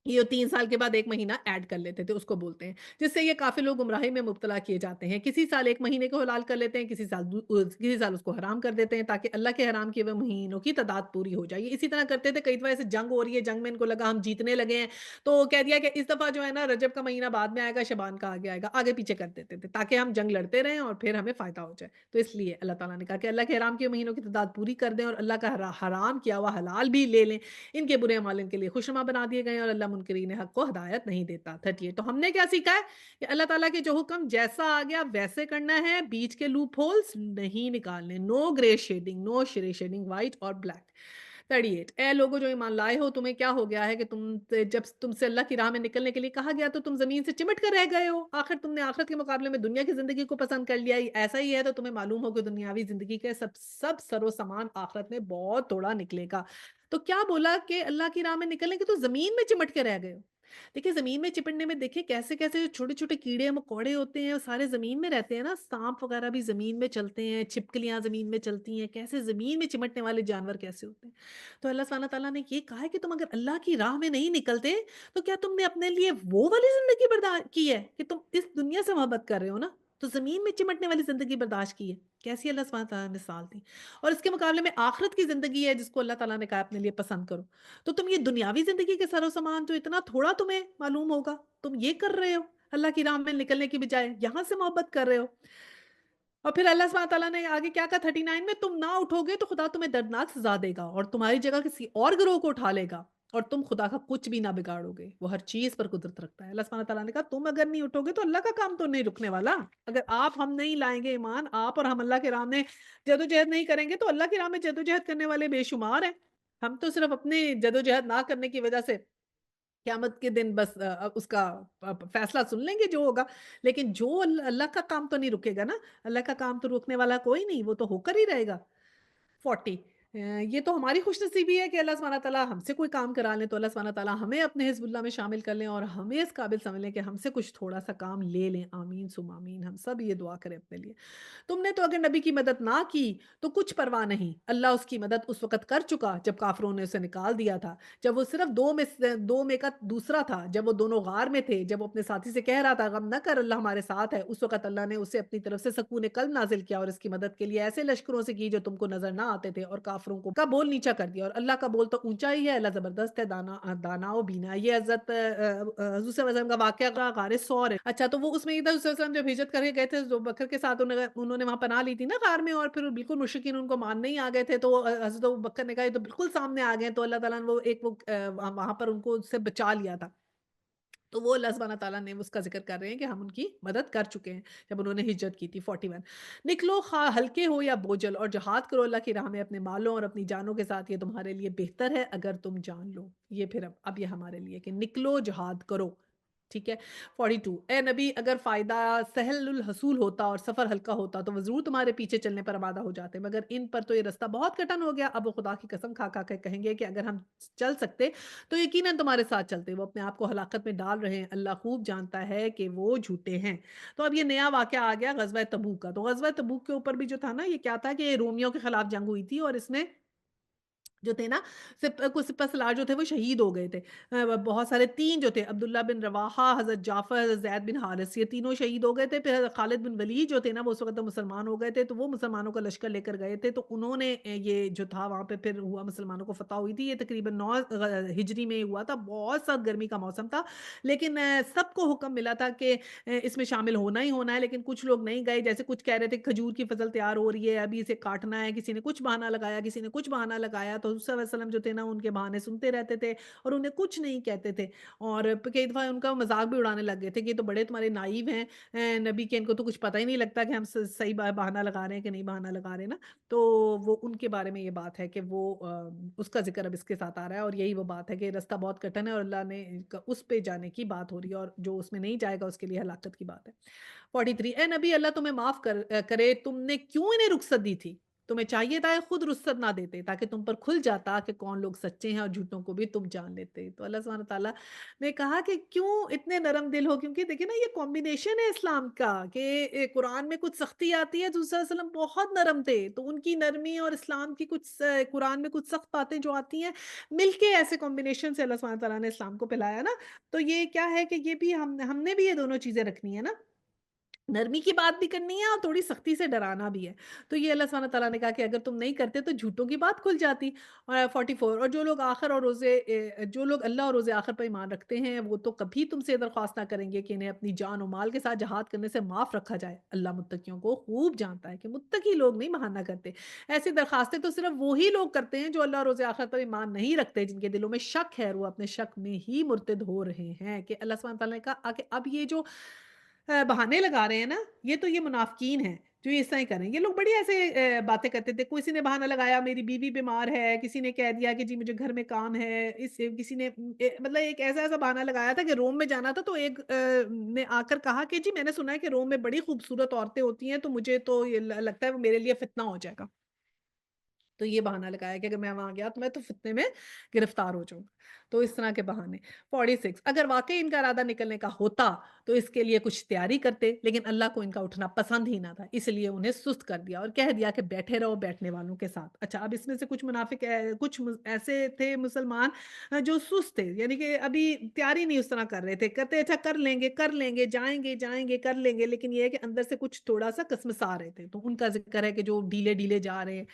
یہ 3 سال کے بعد 1 مہینہ ایڈ کر لیتے تھے، اس کو بولتے ہیں، جس سے یہ کافی لوگ گمراہی میں مبتلا کیے جاتے ہیں۔ کسی سال 1 مہینے کو حلال کر لیتے ہیں، کسی سال اس کو حرام کر دیتے ہیں تاکہ اللہ کے حرام کیے ہوئے مہینوں کی تعداد پوری ہو جائے۔ یہ اسی طرح کرتے تھے، کئی دفعہ ایسے جنگ ہو رہی ہے، جنگ میں ان کو لگا ہم جیتنے لگے ہیں، تو کہہ دیا کہ اس دفعہ جو ہے نا رجب کا مہینہ بعد میں آئے گا، شعبان کا آگے آئے گا، آگے پیچھے کر دیتے تھے تاکہ ہم جنگ لڑتے رہیں اور پھر ہمیں فائدہ ہو جائے۔ تو اس لیے اللہ تعالیٰ نے کہا کہ اللہ کے حرام کیے ہوئے مہینوں کی تعداد پوری کر دیں اور اللہ کا حرام کیا ہوا حلال بھی لے لیں، ان کے برے اعمال ان کے لیے خوشنما بنا دیے گئے ہیں اور اللہ منکرین حق کو ہدایت نہیں دیتا۔ 38 تو ہم نے کیا سیکھا ہے کہ اللہ تعالیٰ کے جو حکم جیسا آ گیا ویسے کرنا ہے، بیچ کے لوپ ہولز نہیں نکالنے، نو گرے شیڈنگ، نو شرے شیڈنگ وائٹ اور بلیک۔ 38 اے لوگو جو ایمان لائے ہو، تمہیں کیا ہو گیا ہے کہ جب تم سے اللہ کی راہ میں نکلنے کے لیے کہا گیا تو تم زمین سے چمٹ کر رہ گئے ہو، آخر تم نے آخرت کے مقابلے میں دنیا کی زندگی کو پسند کر لیا، ایسا ہی ہے تو تمہیں معلوم ہو کہ دنیاوی زندگی کے سب سر و سامان آخرت میں بہت تھوڑا نکلے گا۔ تو کیا بولا کہ اللہ کی راہ میں نکلنے کے تو زمین میں چمٹ کے رہ گئے ہو۔ دیکھیں زمین میں چپڑنے میں دیکھیں کیسے کیسے جو چھوٹے چھوٹے کیڑے مکوڑے ہوتے ہیں وہ سارے زمین میں رہتے ہیں نا، سانپ وغیرہ بھی زمین میں چلتے ہیں، چھپکلیاں زمین میں چلتی ہیں، کیسے زمین میں چمٹنے والے جانور کیسے ہوتے ہیں۔ تو اللہ سبحانہ تعالیٰ نے یہ کہا ہے کہ تم اگر اللہ کی راہ میں نہیں نکلتے تو کیا تم نے اپنے لیے وہ والی زندگی برداشت کی ہے کہ تم اس دنیا سے محبت کر رہے ہو نا، تو زمین میں چمٹنے والی زندگی برداشت کی ہے، کیسی اللہ سبحانہ تعالیٰ نے مثال دی، اور اس کے مقابلے میں آخرت کی زندگی ہے جس کو اللہ تعالیٰ نے کہا اپنے لیے پسند کرو، تو تم یہ دنیاوی زندگی کے سر و سامان جو اتنا تھوڑا تمہیں معلوم ہوگا، تم یہ کر رہے ہو اللہ کی راہ میں نکلنے کی بجائے یہاں سے محبت کر رہے ہو۔ اور پھر اللہ سبحانہ تعالیٰ نے آگے کیا کہا 39 میں، تم نہ اٹھو گے تو خدا تمہیں دردناک سزا دے گا اور تمہاری جگہ کسی اور گروہ کو اٹھا لے گا اور تم خدا کا کچھ بھی نہ بگاڑو گے، وہ ہر چیز پر قدرت رکھتا ہے۔ اللہ سبحانہ تعالیٰ نے کہا تم اگر نہیں اٹھو گے تو اللہ کا کام تو نہیں رکنے والا۔ اگر ہم نہیں لائیں گے ایمان، آپ اور ہم اللہ کی راہ میں جدوجہد نہیں کریں گے تو اللہ کی راہ میں جدوجہد کرنے والے بے شمار ہیں۔ ہم تو صرف اپنی جدوجہد نہ کرنے کی وجہ سے قیامت کے دن بس اس کا فیصلہ سن لیں گے جو ہوگا، لیکن جو اللہ کا کام تو نہیں رکے گا نا، اللہ کا کام تو روکنے والا کوئی نہیں، وہ تو ہو کر ہی رہے گا۔ 40 یہ تو ہماری خوش نصیبی ہے کہ اللہ سبحانہ تعالیٰ ہم سے کوئی کام کرا لیں تو اللہ سبحانہ تعالیٰ ہمیں اپنے حزب اللہ میں شامل کر لیں اور ہمیں اس قابل سمجھ لیں کہ ہم سے کچھ تھوڑا سا کام لے لیں۔ آمین ثم آمین، ہم سب یہ دعا کریں اپنے لیے۔ تم نے تو اگر نبی کی مدد نہ کی تو کچھ پرواہ نہیں، اللہ اس کی مدد اس وقت کر چکا جب کافروں نے اسے نکال دیا تھا، جب وہ صرف دو میں کا دوسرا تھا، جب وہ دونوں غار میں تھے، جب وہ اپنے ساتھی سے کہہ رہا تھا غم نہ کر اللہ ہمارے ساتھ ہے، اس وقت اللہ نے اسے اپنی طرف سے سکون قلب نازل کیا اور اس کی مدد کے لیے ایسے لشکروں سے کی جو تم کو نظر نہ آتے تھے، اور کافروں کو کا بول نیچا کر دیا، اور اللہ کا بول تو اونچا ہی ہے، اللہ زبردست ہے، دانا و بینا۔ یہ حضرت حضور صلی اللہ علیہ وسلم کا واقعہ غار ثور ہے۔ اچھا تو وہ اس میں یہ تھا، حضور صلی اللہ علیہ وسلم جب ہجرت کر کے گئے تھے ابو بکر کے ساتھ، انہوں نے وہاں پناہ لی تھی نا غار میں، اور پھر بالکل مشرکین ان کو ماننے ہی آ گئے تھے، تو حضرت ابو بکر نے کہا یہ تو بالکل سامنے آ گئے ہیں، تو اللہ تعالیٰ نے وہاں پر ان کو اس سے بچا لیا تھا۔ تو وہ اللہ سبحانہ تعالیٰ نے اس کا ذکر کر رہے ہیں کہ ہم ان کی مدد کر چکے ہیں جب انہوں نے ہجرت کی تھی 41۔ نکلو خواہ ہلکے ہو یا بوجھل اور جہاد کرو اللہ کی راہ میں اپنے مالوں اور اپنی جانوں کے ساتھ، یہ تمہارے لیے بہتر ہے اگر تم جان لو۔ یہ پھر اب یہ ہمارے لیے کہ نکلو جہاد کرو، ٹھیک ہے۔ 42 اے نبی اگر فائدہ سہل الحصول ہوتا اور سفر ہلکا ہوتا تو وہ ضرور تمہارے پیچھے چلنے پر آمادہ ہو جاتے، مگر ان پر تو یہ رستہ بہت کٹن ہو گیا۔ اب وہ خدا کی قسم کھا کھا کے کہیں گے کہ اگر ہم چل سکتے تو یقیناً تمہارے ساتھ چلتے۔ وہ اپنے آپ کو ہلاکت میں ڈال رہے ہیں، اللہ خوب جانتا ہے کہ وہ جھوٹے ہیں۔ تو اب یہ نیا واقعہ آ گیا غزوہ تبوک کا۔ تو غزوہ تبوک کے اوپر بھی جو تھا نا، یہ کیا تھا کہ یہ رومیوں کے خلاف جنگ ہوئی تھی، اور اس میں جو تھے نا کچھ سپہ سالار جو تھے وہ شہید ہو گئے تھے۔ بہت سارے 3 جو تھے، عبداللہ بن رواحہ، حضرت جعفر، حضرت زید بن حارث، یہ تینوں شہید ہو گئے تھے۔ پھر حضرت خالد بن ولید جو تھے نا وہ اس وقت مسلمان ہو گئے تھے، تو وہ مسلمانوں کا لشکر لے کر گئے تھے، تو انہوں نے یہ جو تھا وہاں پہ پھر ہوا، مسلمانوں کو فتح ہوئی تھی۔ یہ تقریباً 9 ہجری میں ہوا تھا، بہت سخت گرمی کا موسم تھا، لیکن سب کو حکم ملا تھا کہ اس میں شامل ہونا ہی ہونا ہے، لیکن کچھ لوگ نہیں گئے، جیسے کچھ کہہ رہے تھے کھجور کی فصل تیار ہو رہی ہے ابھی اسے کاٹنا ہے، کسی نے کچھ بہانہ لگایا، کسی نے کچھ بہانہ لگایا، تو حضور صلی اللہ علیہ وسلم جو تھے نا ان کے بہانے سنتے رہتے تھے اور انہیں کچھ نہیں کہتے تھے، اور کئی دفعہ ان کا مذاق بھی اڑانے لگ گئے تھے کہ یہ تو بڑے تمہارے نائب ہیں نبی کے، ان کو تو کچھ پتہ ہی نہیں لگتا کہ ہم صحیح بہانہ لگا رہے ہیں کہ نہیں بہانہ لگا رہے نا۔ تو وہ ان کے بارے میں یہ بات ہے کہ وہ اس کا ذکر اب اس کے ساتھ آ رہا ہے، اور یہی وہ بات ہے کہ رستہ بہت کٹن ہے اور اللہ نے اس پہ جانے کی بات ہو رہی ہے، اور جو اس میں نہیں جائے گا اس کے لیے ہلاکت کی بات ہے۔ 43 اے نبی اللہ تمہیں معاف کرے، تم نے کیوں انہیں رخصت دی تھی؟ تمہیں چاہیے تھا خود رخصت نہ دیتے تاکہ تم پر کھل جاتا کہ کون لوگ سچے ہیں، اور جھوٹوں کو بھی تم جان لیتے۔ تو اللہ سبحانہ تعالیٰ نے کہا کہ کیوں اتنے نرم دل ہو، کیونکہ دیکھیں نا یہ کمبینیشن ہے اسلام کا کہ قرآن میں کچھ سختی آتی ہے، تو صلی اللہ علیہ وسلم بہت نرم تھے، تو ان کی نرمی اور اسلام کی کچھ قرآن میں کچھ سخت باتیں جو آتی ہیں مل کے ایسے کمبینیشن سے اللہ سبحانہ تعالیٰ نے اسلام کو پھیلایا نا۔ تو یہ کیا ہے کہ یہ بھی ہم نے بھی یہ دونوں چیزیں رکھنی ہے نا، نرمی کی بات بھی کرنی ہے اور تھوڑی سختی سے ڈرانا بھی ہے۔ تو یہ اللہ سبحانہ تعالیٰ نے کہا کہ اگر تم نہیں کرتے تو جھوٹوں کی بات کھل جاتی۔ اور 44 اور جو لوگ اللہ اور روز آخر پر ایمان رکھتے ہیں وہ تو کبھی تم سے درخواست نہ کریں گے کہ انہیں اپنی جان و مال کے ساتھ جہاد کرنے سے معاف رکھا جائے۔ اللہ متقیوں کو خوب جانتا ہے کہ متقی لوگ نہیں بہانہ کرتے، ایسی درخواستیں تو صرف وہی لوگ کرتے ہیں جو اللہ اور روز آخر پر ایمان نہیں رکھتے، جن کے دلوں میں شک ہے اور وہ اپنے شک میں ہی مرتد ہو رہے ہیں۔ کہ اللہ سبحانہ تعالیٰ نے کہا کہ اب یہ جو بہانے لگا رہے ہیں نا، یہ تو یہ منافقین ہیں جو اس طرح ہی کر رہے ہیں۔ یہ لوگ بڑی ایسے باتیں کرتے تھے، کسی نے بہانہ لگایا میری بیوی بیمار ہے، کسی نے کہہ دیا کہ جی مجھے گھر میں کام ہے، کسی نے مطلب ایک ایسا بہانہ لگایا تھا کہ روم میں جانا تھا، تو ایک نے آ کر کہا کہ جی میں نے سنا ہے کہ روم میں بڑی خوبصورت عورتیں ہوتی ہیں، تو مجھے تو یہ لگتا ہے وہ میرے لیے فتنہ ہو جائے گا۔ تو یہ بہانہ لگایا کہ اگر میں وہاں گیا تو میں تو فتنے میں گرفتار ہو جاؤں گا۔ تو اس طرح کے بہانے۔ 46 اگر واقعی ان کا ارادہ نکلنے کا ہوتا تو اس کے لیے کچھ تیاری کرتے، لیکن اللہ کو ان کا اٹھنا پسند ہی نہ تھا، اس لیے انہیں سست کر دیا اور کہہ دیا کہ بیٹھے رہو بیٹھنے والوں کے ساتھ۔ اچھا اب اس میں سے کچھ منافق کچھ ایسے تھے مسلمان جو سست تھے، یعنی کہ ابھی تیاری نہیں اس طرح کر رہے تھے، کہتے اچھا کر لیں گے جائیں گے کر لیں گے، لیکن یہ ہے کہ اندر سے کچھ تھوڑا سا کسمسا رہے تھے، تو ان کا ذکر ہے کہ جو ڈھیلے ڈھیلے جا رہے ہیں۔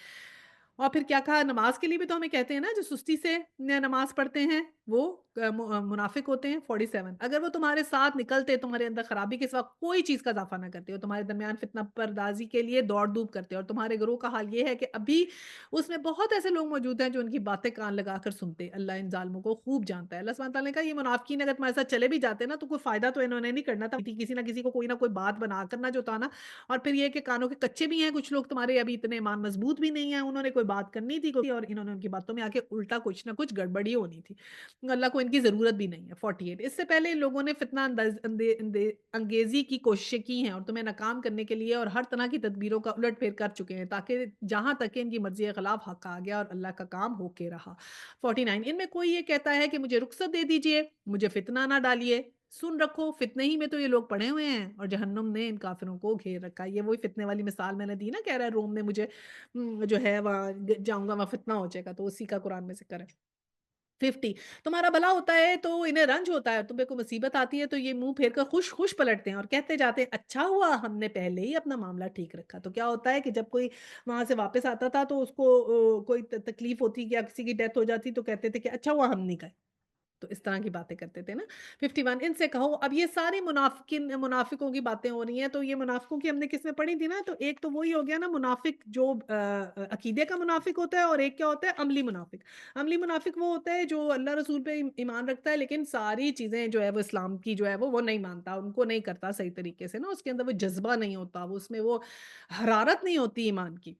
اور پھر کیا کہا نماز کے لیے بھی تو ہمیں کہتے ہیں نا جو سستی سے نماز پڑھتے ہیں وہ منافق ہوتے ہیں 47 اگر وہ تمہارے ساتھ نکلتے تمہارے اندر خرابی کے سوا کوئی چیز کا اضافہ نہ کرتے ہو تمہارے درمیان فتنہ پردازی کے لیے دوڑ دھوپ کرتے اور تمہارے گروہ کا حال یہ ہے کہ ابھی اس میں بہت ایسے لوگ موجود ہیں جو ان کی باتیں کان لگا کر سنتے اللہ ان ظالموں کو خوب جانتا ہے اللہ سبحانہ تعالیٰ نے کہا یہ منافقین اگر تمہارے ساتھ چلے بھی جاتے نا تو کوئی فائدہ تو انہوں نے نہیں کرنا تھا کسی نہ کسی کو کوئی نہ کوئی بات بنا کرنا جو تھا نا اور پھر یہ کہ کانوں کے کچے بھی ہیں کچھ لوگ تمہارے ابھی اتنے ایمان مضبوط بھی نہیں ہیں انہوں نے کوئی بات کرنی تھی اور انہوں نے ان کی باتوں میں آ کے الٹا کچھ نہ کچھ گڑبڑی ہونی تھی اللہ کو ان کی ضرورت بھی نہیں ہے 48 اس سے پہلے ان لوگوں نے فتنہ انگیزی کی کوششیں کی ہیں اور تمہیں ناکام کرنے کے لیے اور ہر طرح کی تدبیروں کا الٹ پھیر کر چکے ہیں تاکہ جہاں تک کہ ان کی مرضی کے خلاف حق آ گیا اور اللہ کا کام ہو کے رہا 49 ان میں کوئی یہ کہتا ہے کہ مجھے رخصت دے دیجئے مجھے فتنہ نہ ڈالیے سن رکھو فتنے ہی میں تو یہ لوگ پڑے ہوئے ہیں اور جہنم نے ان کافروں کو گھیر رکھا ہے یہ وہی فتنے والی مثال میں نے دی نا کہہ رہا ہے روم میں مجھے جو ہے وہاں جاؤں گا وہاں فتنہ ہو جائے گا تو اسی کا قرآن میں ذکر ہے 50 تمہارا بھلا ہوتا ہے تو انہیں رنج ہوتا ہے تمہیں کوئی مصیبت آتی ہے تو یہ منہ پھیر کر خوش خوش پلٹتے ہیں اور کہتے جاتے ہیں اچھا ہوا ہم نے پہلے ہی اپنا معاملہ ٹھیک رکھا تو کیا ہوتا ہے کہ جب کوئی وہاں سے واپس آتا تھا تو اس کو کوئی تکلیف ہوتی یا کسی کی ڈیتھ ہو جاتی تو کہتے تھے کہ اچھا ہوا ہم نہیں گئے تو اس طرح کی باتیں کرتے تھے نا 51 ان سے کہو اب یہ ساری منافقوں کی باتیں ہو رہی ہیں تو یہ منافقوں کی ہم نے کس میں پڑھی تھی نا تو ایک تو وہی ہو گیا نا منافق جو عقیدے کا منافق ہوتا ہے اور ایک کیا ہوتا ہے عملی منافق عملی منافق وہ ہوتا ہے جو اللہ رسول پہ ایمان رکھتا ہے لیکن ساری چیزیں جو ہے وہ اسلام کی جو ہے وہ نہیں مانتا ان کو نہیں کرتا صحیح طریقے سے نا اس کے اندر وہ جذبہ نہیں ہوتا وہ اس میں وہ حرارت نہیں ہوتی ایمان کی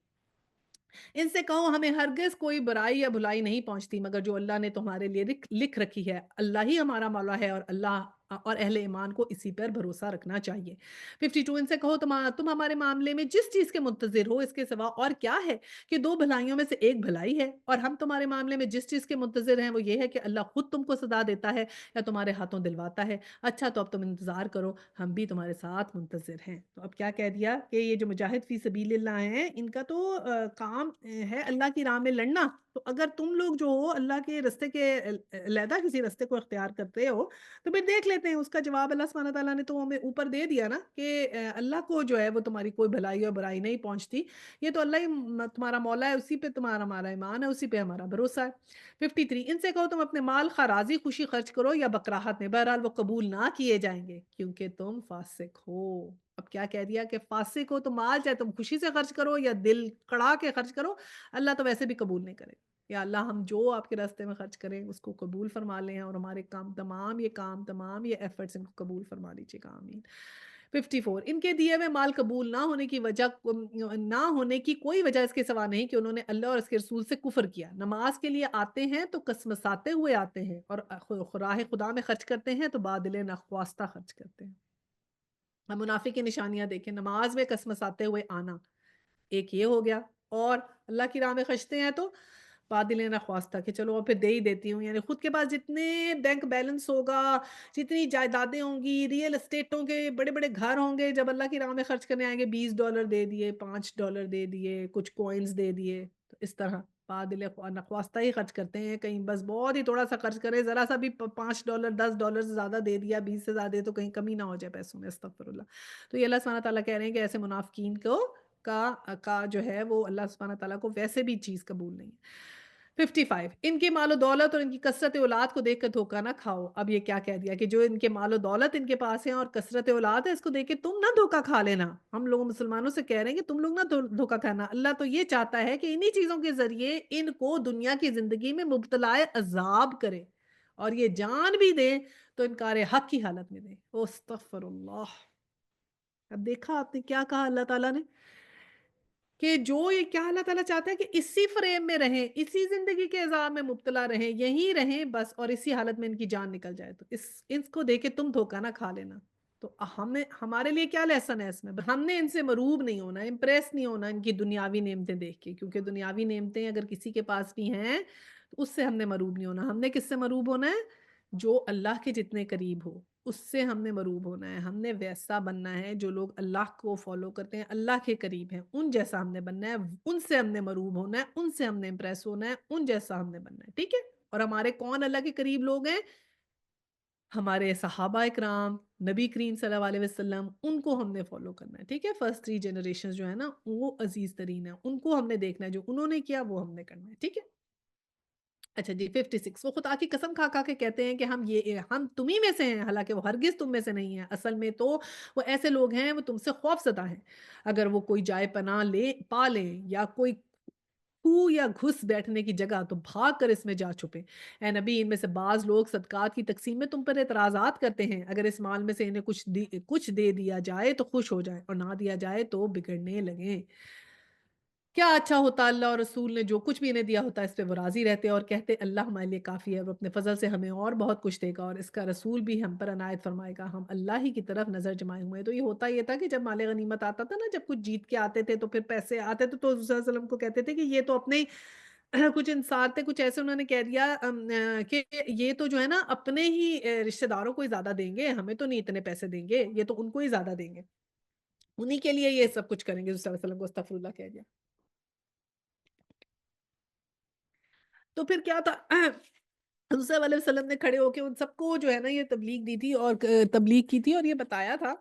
ان سے کہو ہمیں ہرگز کوئی برائی یا بھلائی نہیں پہنچتی مگر جو اللہ نے تمہارے لیے لکھ رکھی ہے اللہ ہی ہمارا مولا ہے اور اللہ اور اہل ایمان کو اسی پر بھروسہ رکھنا چاہیے 52 ان سے کہو تم ہمارے معاملے میں جس چیز کے منتظر ہو اس کے سوا اور کیا ہے کہ دو بھلائیوں میں سے ایک بھلائی ہے اور ہم تمہارے معاملے میں جس چیز کے منتظر ہیں وہ یہ ہے کہ اللہ خود تم کو سزا دیتا ہے یا تمہارے ہاتھوں دلواتا ہے اچھا تو اب تم انتظار کرو ہم بھی تمہارے ساتھ منتظر ہیں تو اب کیا کہہ دیا کہ یہ جو مجاہد فی سبیل اللہ ہیں ان کا تو کام ہے اللہ کی راہ میں لڑنا تو اگر تم لوگ جو ہو اللہ کے رستے کے علیحدہ کسی رستے کو اختیار کرتے ہو تو پھر دیکھ لیتے ہیں اس کا جواب اللہ سبحانہ تعالیٰ نے تو ہمیں اوپر دے دیا نا کہ اللہ کو جو ہے وہ تمہاری کوئی بھلائی اور برائی نہیں پہنچتی یہ تو اللہ ہی تمہارا مولا ہے اسی پہ تمہارا ہمارا ایمان ہے اسی پہ ہمارا بھروسہ ہے 53 ان سے کہو تم اپنے مال خراضی خوشی خرچ کرو یا بکراہت میں بہرحال وہ قبول نہ کیے جائیں گے کیونکہ تم فاسق ہو اب کیا کہہ دیا کہ فاسق ہو تو مال چاہے تم خوشی سے خرچ کرو یا دل کڑا کے خرچ کرو اللہ تو ویسے بھی قبول نہیں کرے یا اللہ ہم جو آپ کے راستے میں خرچ کریں اس کو قبول فرما لیں اور ہمارے کام تمام یہ ایفرٹس ان کو قبول فرما لیجیے گا آمین 54 ان کے دیے ہوئے مال قبول نہ ہونے کی وجہ نہ ہونے کی کوئی وجہ اس کے سوا نہیں کہ انہوں نے اللہ اور اس کے رسول سے کفر کیا نماز کے لیے آتے ہیں تو قسمساتے ہوئے آتے ہیں اور راہ خدا میں خرچ کرتے ہیں تو بادل نخواستہ خرچ کرتے ہیں اب منافق کی نشانیاں دیکھیں نماز میں قسمساتے ہوئے آنا ایک یہ ہو گیا اور اللہ کی راہ میں خرچتے ہیں تو بادل نخواستہ کہ چلو پھر دے ہی دیتی ہوں یعنی خود کے پاس جتنے بینک بیلنس ہوگا جتنی جائیدادیں ہوں گی ریئل اسٹیٹوں کے بڑے بڑے گھر ہوں گے جب اللہ کی راہ میں خرچ کرنے آئیں گے $20 دے دیے $5 دے دیے کچھ کوئنز دے دیے تو اس طرح بادل نخواستہ ہی خرچ کرتے ہیں کہیں بس بہت ہی تھوڑا سا خرچ کرے ذرا سا بھی $5 $10 سے زیادہ دے دیا 20 سے زیادہ دے تو کہیں کمی نہ ہو جائے پیسوں میں استغفر اللہ تو یہ اللہ سبحانہ تعالیٰ کہہ رہے ہیں کہ ایسے منافقین کا جو ہے وہ اللہ سبحانہ تعالیٰ کو ویسے بھی چیز قبول نہیں ہے 55 ان کے مال و دولت اور ان کی کثرت اولاد کو دیکھ کر دھوکہ نہ کھاؤ اب یہ کیا کہہ دیا کہ جو ان کے مال و دولت ان کے پاس ہیں اور کثرت اولاد ہے اس کو دیکھ کے تم نہ دھوکہ کھا لینا ہم لوگ مسلمانوں سے کہہ رہے ہیں کہ تم لوگ نہ دھوکہ کھانا اللہ تو یہ چاہتا ہے کہ انہی چیزوں کے ذریعے ان کو دنیا کی زندگی میں مبتلا عذاب کرے اور یہ جان بھی دیں تو انکار حق کی حالت میں دیں استغفر اللہ اب دیکھا آپ نے کیا کہا اللہ تعالیٰ نے کہ جو یہ کیا اللہ تعالیٰ چاہتا ہے کہ اسی فریم میں رہیں اسی زندگی کے عذاب میں مبتلا رہیں یہیں رہیں بس اور اسی حالت میں ان کی جان نکل جائے تو اس کو دیکھ کے تم دھوکہ نہ کھا لینا تو ہمارے لیے کیا لیسن ہے اس میں ہم نے ان سے مروب نہیں ہونا امپریس نہیں ہونا ان کی دنیاوی نعمتیں دیکھ کے کیونکہ دنیاوی نعمتیں اگر کسی کے پاس بھی ہیں تو اس سے ہم نے مروب نہیں ہونا ہم نے کس سے مروب ہونا ہے جو اللہ کے جتنے قریب ہو اس سے ہم نے مروب ہونا ہے ہم نے ویسا بننا ہے جو لوگ اللہ کو فالو کرتے ہیں اللہ کے قریب ہیں ان جیسا ہم نے بننا ہے ان سے ہم نے مروب ہونا ہے ان سے ہم نے امپریس ہونا ہے ان جیسا ہم نے بننا ہے ٹھیک ہے اور ہمارے کون اللہ کے قریب لوگ ہیں ہمارے صحابہ اکرام، نبی کریم صلی اللہ علیہ وسلم، ان کو ہم نے فالو کرنا ہے، ٹھیک ہے؟ فرسٹ 3 جنریشنز جو ہیں نا، وہ عزیز ترین ہیں، ان کو ہم نے دیکھنا ہے، جو انہوں نے کیا وہ ہم نے کرنا ہے، ٹھیک ہے؟ اچھا جی 56 وہ خدا کی قسم کھا کھا کے کہتے ہیں کہ ہم تمہیں میں سے ہیں، حالانکہ وہ ہرگز تم میں سے نہیں ہیں، اصل میں تو وہ ایسے لوگ ہیں، وہ تم سے خوف زدہ ہیں، اگر وہ کوئی جائے پناہ پا لیں یا کوئی خو یا گھس بیٹھنے کی جگہ تو بھاگ کر اس میں جا چھپے۔ اے نبی، ان میں سے بعض لوگ صدقات کی تقسیم میں تم پر اعتراضات کرتے ہیں، اگر اس مال میں سے انہیں کچھ دے دیا جائے تو خوش ہو جائیں اور نہ دیا جائے تو بگڑنے لگیں۔ کیا اچھا ہوتا اللہ اور رسول نے جو کچھ بھی انہیں دیا ہوتا اس پہ وہ راضی رہتے اور کہتے اللہ ہمارے لیے کافی ہے، وہ اپنے فضل سے ہمیں اور بہت کچھ دے گا اور اس کا رسول بھی ہم پر عنایت فرمائے گا، ہم اللہ ہی کی طرف نظر جمائے ہوئے ہیں۔ تو یہ ہوتا یہ تھا کہ جب مال غنیمت آتا تھا نا، جب کچھ جیت کے آتے تھے تو پھر پیسے آتے تھے تو حضور صلی اللہ علیہ وسلم کو کہتے تھے کہ یہ تو اپنے کچھ انصار تھے، کچھ ایسے انہوں نے کہہ دیا کہ یہ تو جو ہے نا اپنے ہی رشتہ داروں کو ہی زیادہ دیں گے، ہمیں تو نہیں اتنے پیسے دیں گے، یہ تو ان کو ہی زیادہ دیں گے، انہی کے لیے یہ سب کچھ کریں گے۔ حضور صلی اللہ علیہ وسلم کو استغفر اللہ کہہ دیا۔ تو پھر کیا تھا حضور صلی اللہ علیہ وسلم نے کھڑے ہو کے ان سب کو جو ہے نا یہ تبلیغ دی تھی اور تبلیغ کی تھی اور یہ بتایا تھا،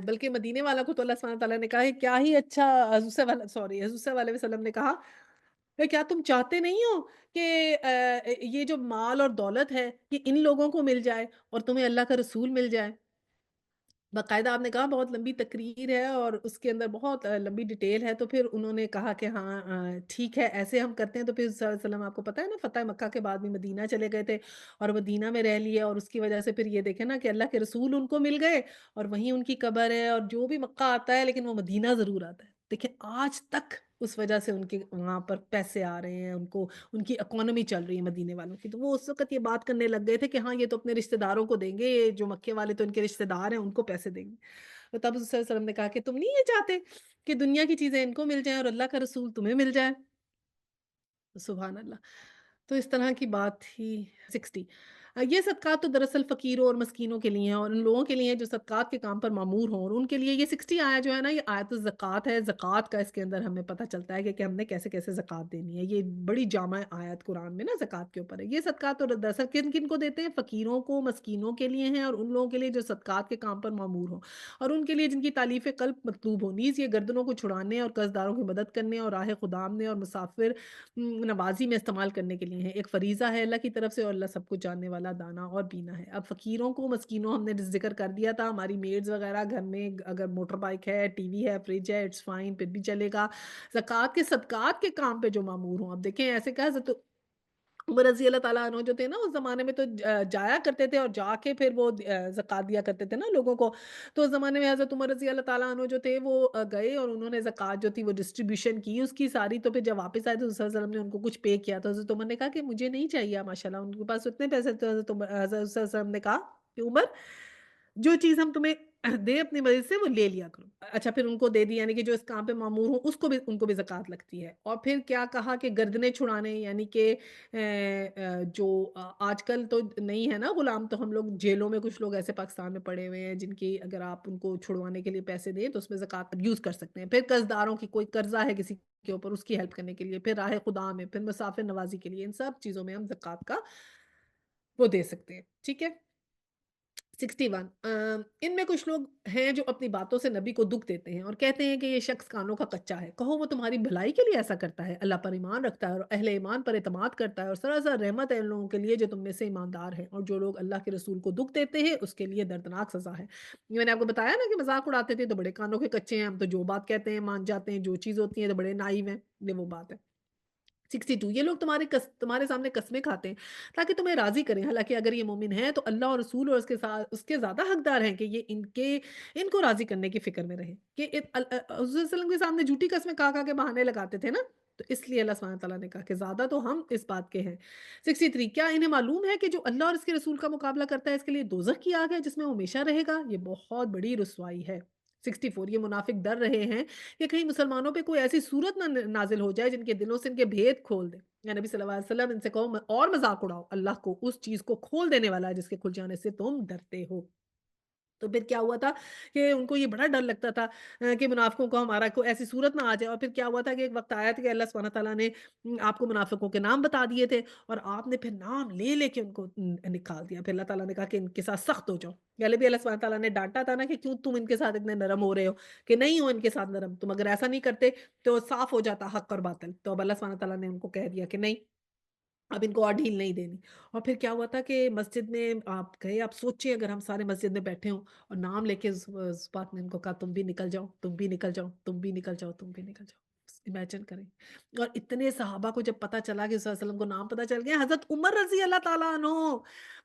بلکہ مدینے والا کو تو اللہ سبحانہ تعالیٰ نے کہا ہے کیا ہی اچھا، حضور صلی اللہ علیہ وسلم نے کہا کہ کیا تم چاہتے نہیں ہو کہ یہ جو مال اور دولت ہے یہ ان لوگوں کو مل جائے اور تمہیں اللہ کا رسول مل جائے؟ باقاعدہ آپ نے کہا بہت لمبی تقریر ہے اور اس کے اندر بہت لمبی ڈیٹیل ہے، تو پھر انہوں نے کہا کہ ہاں ٹھیک ہے ایسے ہم کرتے ہیں۔ تو پھر صلی اللہ علیہ وسلم آپ کو پتہ ہے نا فتح مکہ کے بعد بھی مدینہ چلے گئے تھے اور مدینہ میں رہ لیے اور اس کی وجہ سے پھر یہ دیکھیں نا کہ اللہ کے رسول ان کو مل گئے اور وہیں ان کی قبر ہے اور جو بھی مکہ آتا ہے لیکن وہ مدینہ ضرور آتا ہے۔ دیکھیں آج تک اس وجہ سے ان کے وہاں پر پیسے آ رہے ہیں، ان کو ان کی اکانومی چل رہی ہے مدینے والوں کی۔ تو وہ اس وقت یہ بات کرنے لگ گئے تھے کہ ہاں یہ تو اپنے رشتہ داروں کو دیں گے، یہ جو مکے والے تو ان کے رشتہ دار ہیں ان کو پیسے دیں گے۔ تو تب حضور صلی اللہ علیہ وسلم نے کہا کہ تم نہیں یہ چاہتے کہ دنیا کی چیزیں ان کو مل جائیں اور اللہ کا رسول تمہیں مل جائے؟ سبحان اللہ! تو اس طرح کی بات تھی 60 یہ صدقات تو دراصل فقیروں اور مسکینوں کے لیے ہیں اور ان لوگوں کے لیے ہیں جو صدقات کے کام پر مامور ہوں، اور ان کے لیے یہ 60 آیا جو ہے نا یہ آیت الزکوٰۃ ہے، زکوٰۃ کا اس کے اندر ہمیں پتہ چلتا ہے کہ ہم نے کیسے کیسے زکوٰۃ دینی ہے، یہ بڑی جامع آیت قرآن میں نا زکوٰۃ کے اوپر ہے۔ یہ صدقات تو دراصل کن کن کو دیتے ہیں؟ فقیروں کو، مسکینوں کے لیے ہیں اور ان لوگوں کے لیے جو صدقات کے کام پر مامور ہوں اور ان کے لیے جن کی تالیف قلب مطلوب ہو، نیز یہ گردنوں کو چھڑانے اور قرض داروں کی مدد کرنے اور راہ خدامنے اور مسافر نوازی میں استعمال کرنے کے لیے ہیں، ایک فریضہ ہے اللہ کی طرف سے اور اللہ سب کچھ جاننے والا دانا اور بینا ہے۔ اب فقیروں کو، مسکینوں ہم نے ذکر کر دیا تھا، ہماری میڈز وغیرہ گھر میں اگر موٹر بائک ہے، ٹی وی ہے، فریج ہے، اٹس فائن پھر بھی چلے گا۔ زکوٰۃ کے صدقات کے کام پہ جو مامور ہوں، اب دیکھیں ایسے کہا حضرت عمر رضی اللہ تعالیٰ عنہ جو تھے نا اس زمانے میں تو جایا کرتے تھے اور جا کے پھر وہ زکوٰۃ دیا کرتے تھے نا لوگوں کو۔ تو اس زمانے میں حضرت عمر رضی اللہ تعالیٰ عنہ جو تھے وہ گئے اور انہوں نے زکوٰۃ جو تھی وہ ڈسٹریبیوشن کی اس کی ساری، تو پھر جب واپس آئے تو حضرت صلی اللہ علیہ وسلم نے ان کو کچھ پے کیا، تو حضرت عمر نے کہا کہ مجھے نہیں چاہیے ماشاء اللہ، ان کے پاس اتنے پیسے تھے۔ حضرت صلی اللہ علیہ وسلم نے کہا کہ عمر جو چیز ہم تمہیں دیں اپنی مرضی سے وہ لے لیا کرو۔ اچھا پھر ان کو دے دی، یعنی کہ جو اس کام پہ مامور ہوں اس کو بھی ان کو بھی زکوٰۃ لگتی ہے۔ اور پھر کیا کہا کہ گردنیں چھڑانے، یعنی کہ جو آج کل تو نہیں ہے نا غلام، تو ہم لوگ جیلوں میں کچھ لوگ ایسے پاکستان میں پڑے ہوئے ہیں جن کی اگر آپ ان کو چھڑوانے کے لیے پیسے دیں تو اس میں زکوٰۃ یوز کر سکتے ہیں۔ پھر قرض داروں کی کوئی قرضہ ہے کسی کے اوپر اس کی ہیلپ کرنے کے لیے، پھر راہ خدا میں، پھر مسافر نوازی کے لیے، ان سب چیزوں میں ہم زکوٰۃ کا وہ دے سکتے ہیں، ٹھیک ہے؟ 61 ان میں کچھ لوگ ہیں جو اپنی باتوں سے نبی کو دکھ دیتے ہیں اور کہتے ہیں کہ یہ شخص کانوں کا کچا ہے، کہو وہ تمہاری بھلائی کے لیے ایسا کرتا ہے، اللہ پر ایمان رکھتا ہے اور اہل ایمان پر اعتماد کرتا ہے اور سراسر رحمت ہے ان لوگوں کے لیے جو تم میں سے ایماندار ہیں، اور جو لوگ اللہ کے رسول کو دکھ دیتے ہیں اس کے لیے دردناک سزا ہے۔ یہ میں نے آپ کو بتایا نا کہ مذاق اڑاتے تھے تو بڑے کانوں کے کچے ہیں، ہم تو جو بات کہتے ہیں مان جاتے ہیں، جو چیز ہوتی ہے تو بڑے نائب ہیں، یہ وہ بات ہے۔ 62 یہ لوگ تمہارے سامنے قسمیں کھاتے ہیں تاکہ تمہیں راضی کریں، حالانکہ اگر یہ مومن ہیں تو اللہ اور رسول اور اس کے زیادہ حقدار ہیں کہ یہ ان کو راضی کرنے کی فکر میں رہیں کہ حضور صلی اللہ علیہ وسلم کے سامنے جھوٹی قسمیں کھا کھا کے بہانے لگاتے تھے نا، تو اس لیے اللہ سبحانہ تعالیٰ نے کہا کہ زیادہ تو ہم اس بات کے ہیں۔ 63 کیا انہیں معلوم ہے کہ جو اللہ اور اس کے رسول کا مقابلہ کرتا ہے اس کے لیے دوزخ کی آگ ہے جس میں وہ ہمیشہ رہے گا، یہ بہت بڑی رسوائی ہے۔ 64 یہ منافق ڈر رہے ہیں کہ کہیں مسلمانوں پہ کوئی ایسی صورت نہ نازل ہو جائے جن کے دلوں سے ان کے بھید کھول دے، یا نبی صلی اللہ علیہ وسلم ان سے کہو اور مذاق اڑاؤ، اللہ کو اس چیز کو کھول دینے والا ہے جس کے کھل جانے سے تم ڈرتے ہو۔ تو پھر کیا ہوا تھا کہ ان کو یہ بڑا ڈر لگتا تھا کہ منافقوں کو ہمارا کوئی ایسی صورت نہ آ جائے، اور پھر کیا ہوا تھا کہ ایک وقت آیا تھا کہ اللہ سبحانہ تعالیٰ نے آپ کو منافقوں کے نام بتا دیے تھے، اور آپ نے پھر نام لے لے کے ان کو نکال دیا۔ پھر اللہ تعالیٰ نے کہا کہ ان کے ساتھ سخت ہو جاؤ۔ پہلے بھی اللہ سبحانہ تعالیٰ نے ڈانٹا تھا نا کہ کیوں تم ان کے ساتھ اتنے نرم ہو رہے ہو، کہ نہیں ہو ان کے ساتھ نرم، تم اگر ایسا نہیں کرتے تو صاف ہو جاتا حق اور باطل۔ تو اب اللہ سبحانہ تعالیٰ نے ان کو کہہ دیا کہ نہیں، اب ان کو اور ڈھیل نہیں دینی۔ اور پھر کیا ہوا تھا کہ مسجد میں آپ گئے، آپ سوچیں اگر ہم سارے مسجد میں بیٹھے ہوں اور نام لے کے بات نے ان کو کہا تم بھی نکل جاؤ، تم بھی نکل جاؤ، تم بھی نکل جاؤ، تم بھی نکل جاؤ۔ امیجن کریں۔ اور اتنے صحابہ کو جب پتا چلا کہ صلی اللہ علیہ وسلم کو نام پتا چل گیا، حضرت عمر رضی اللہ تعالیٰ عنہ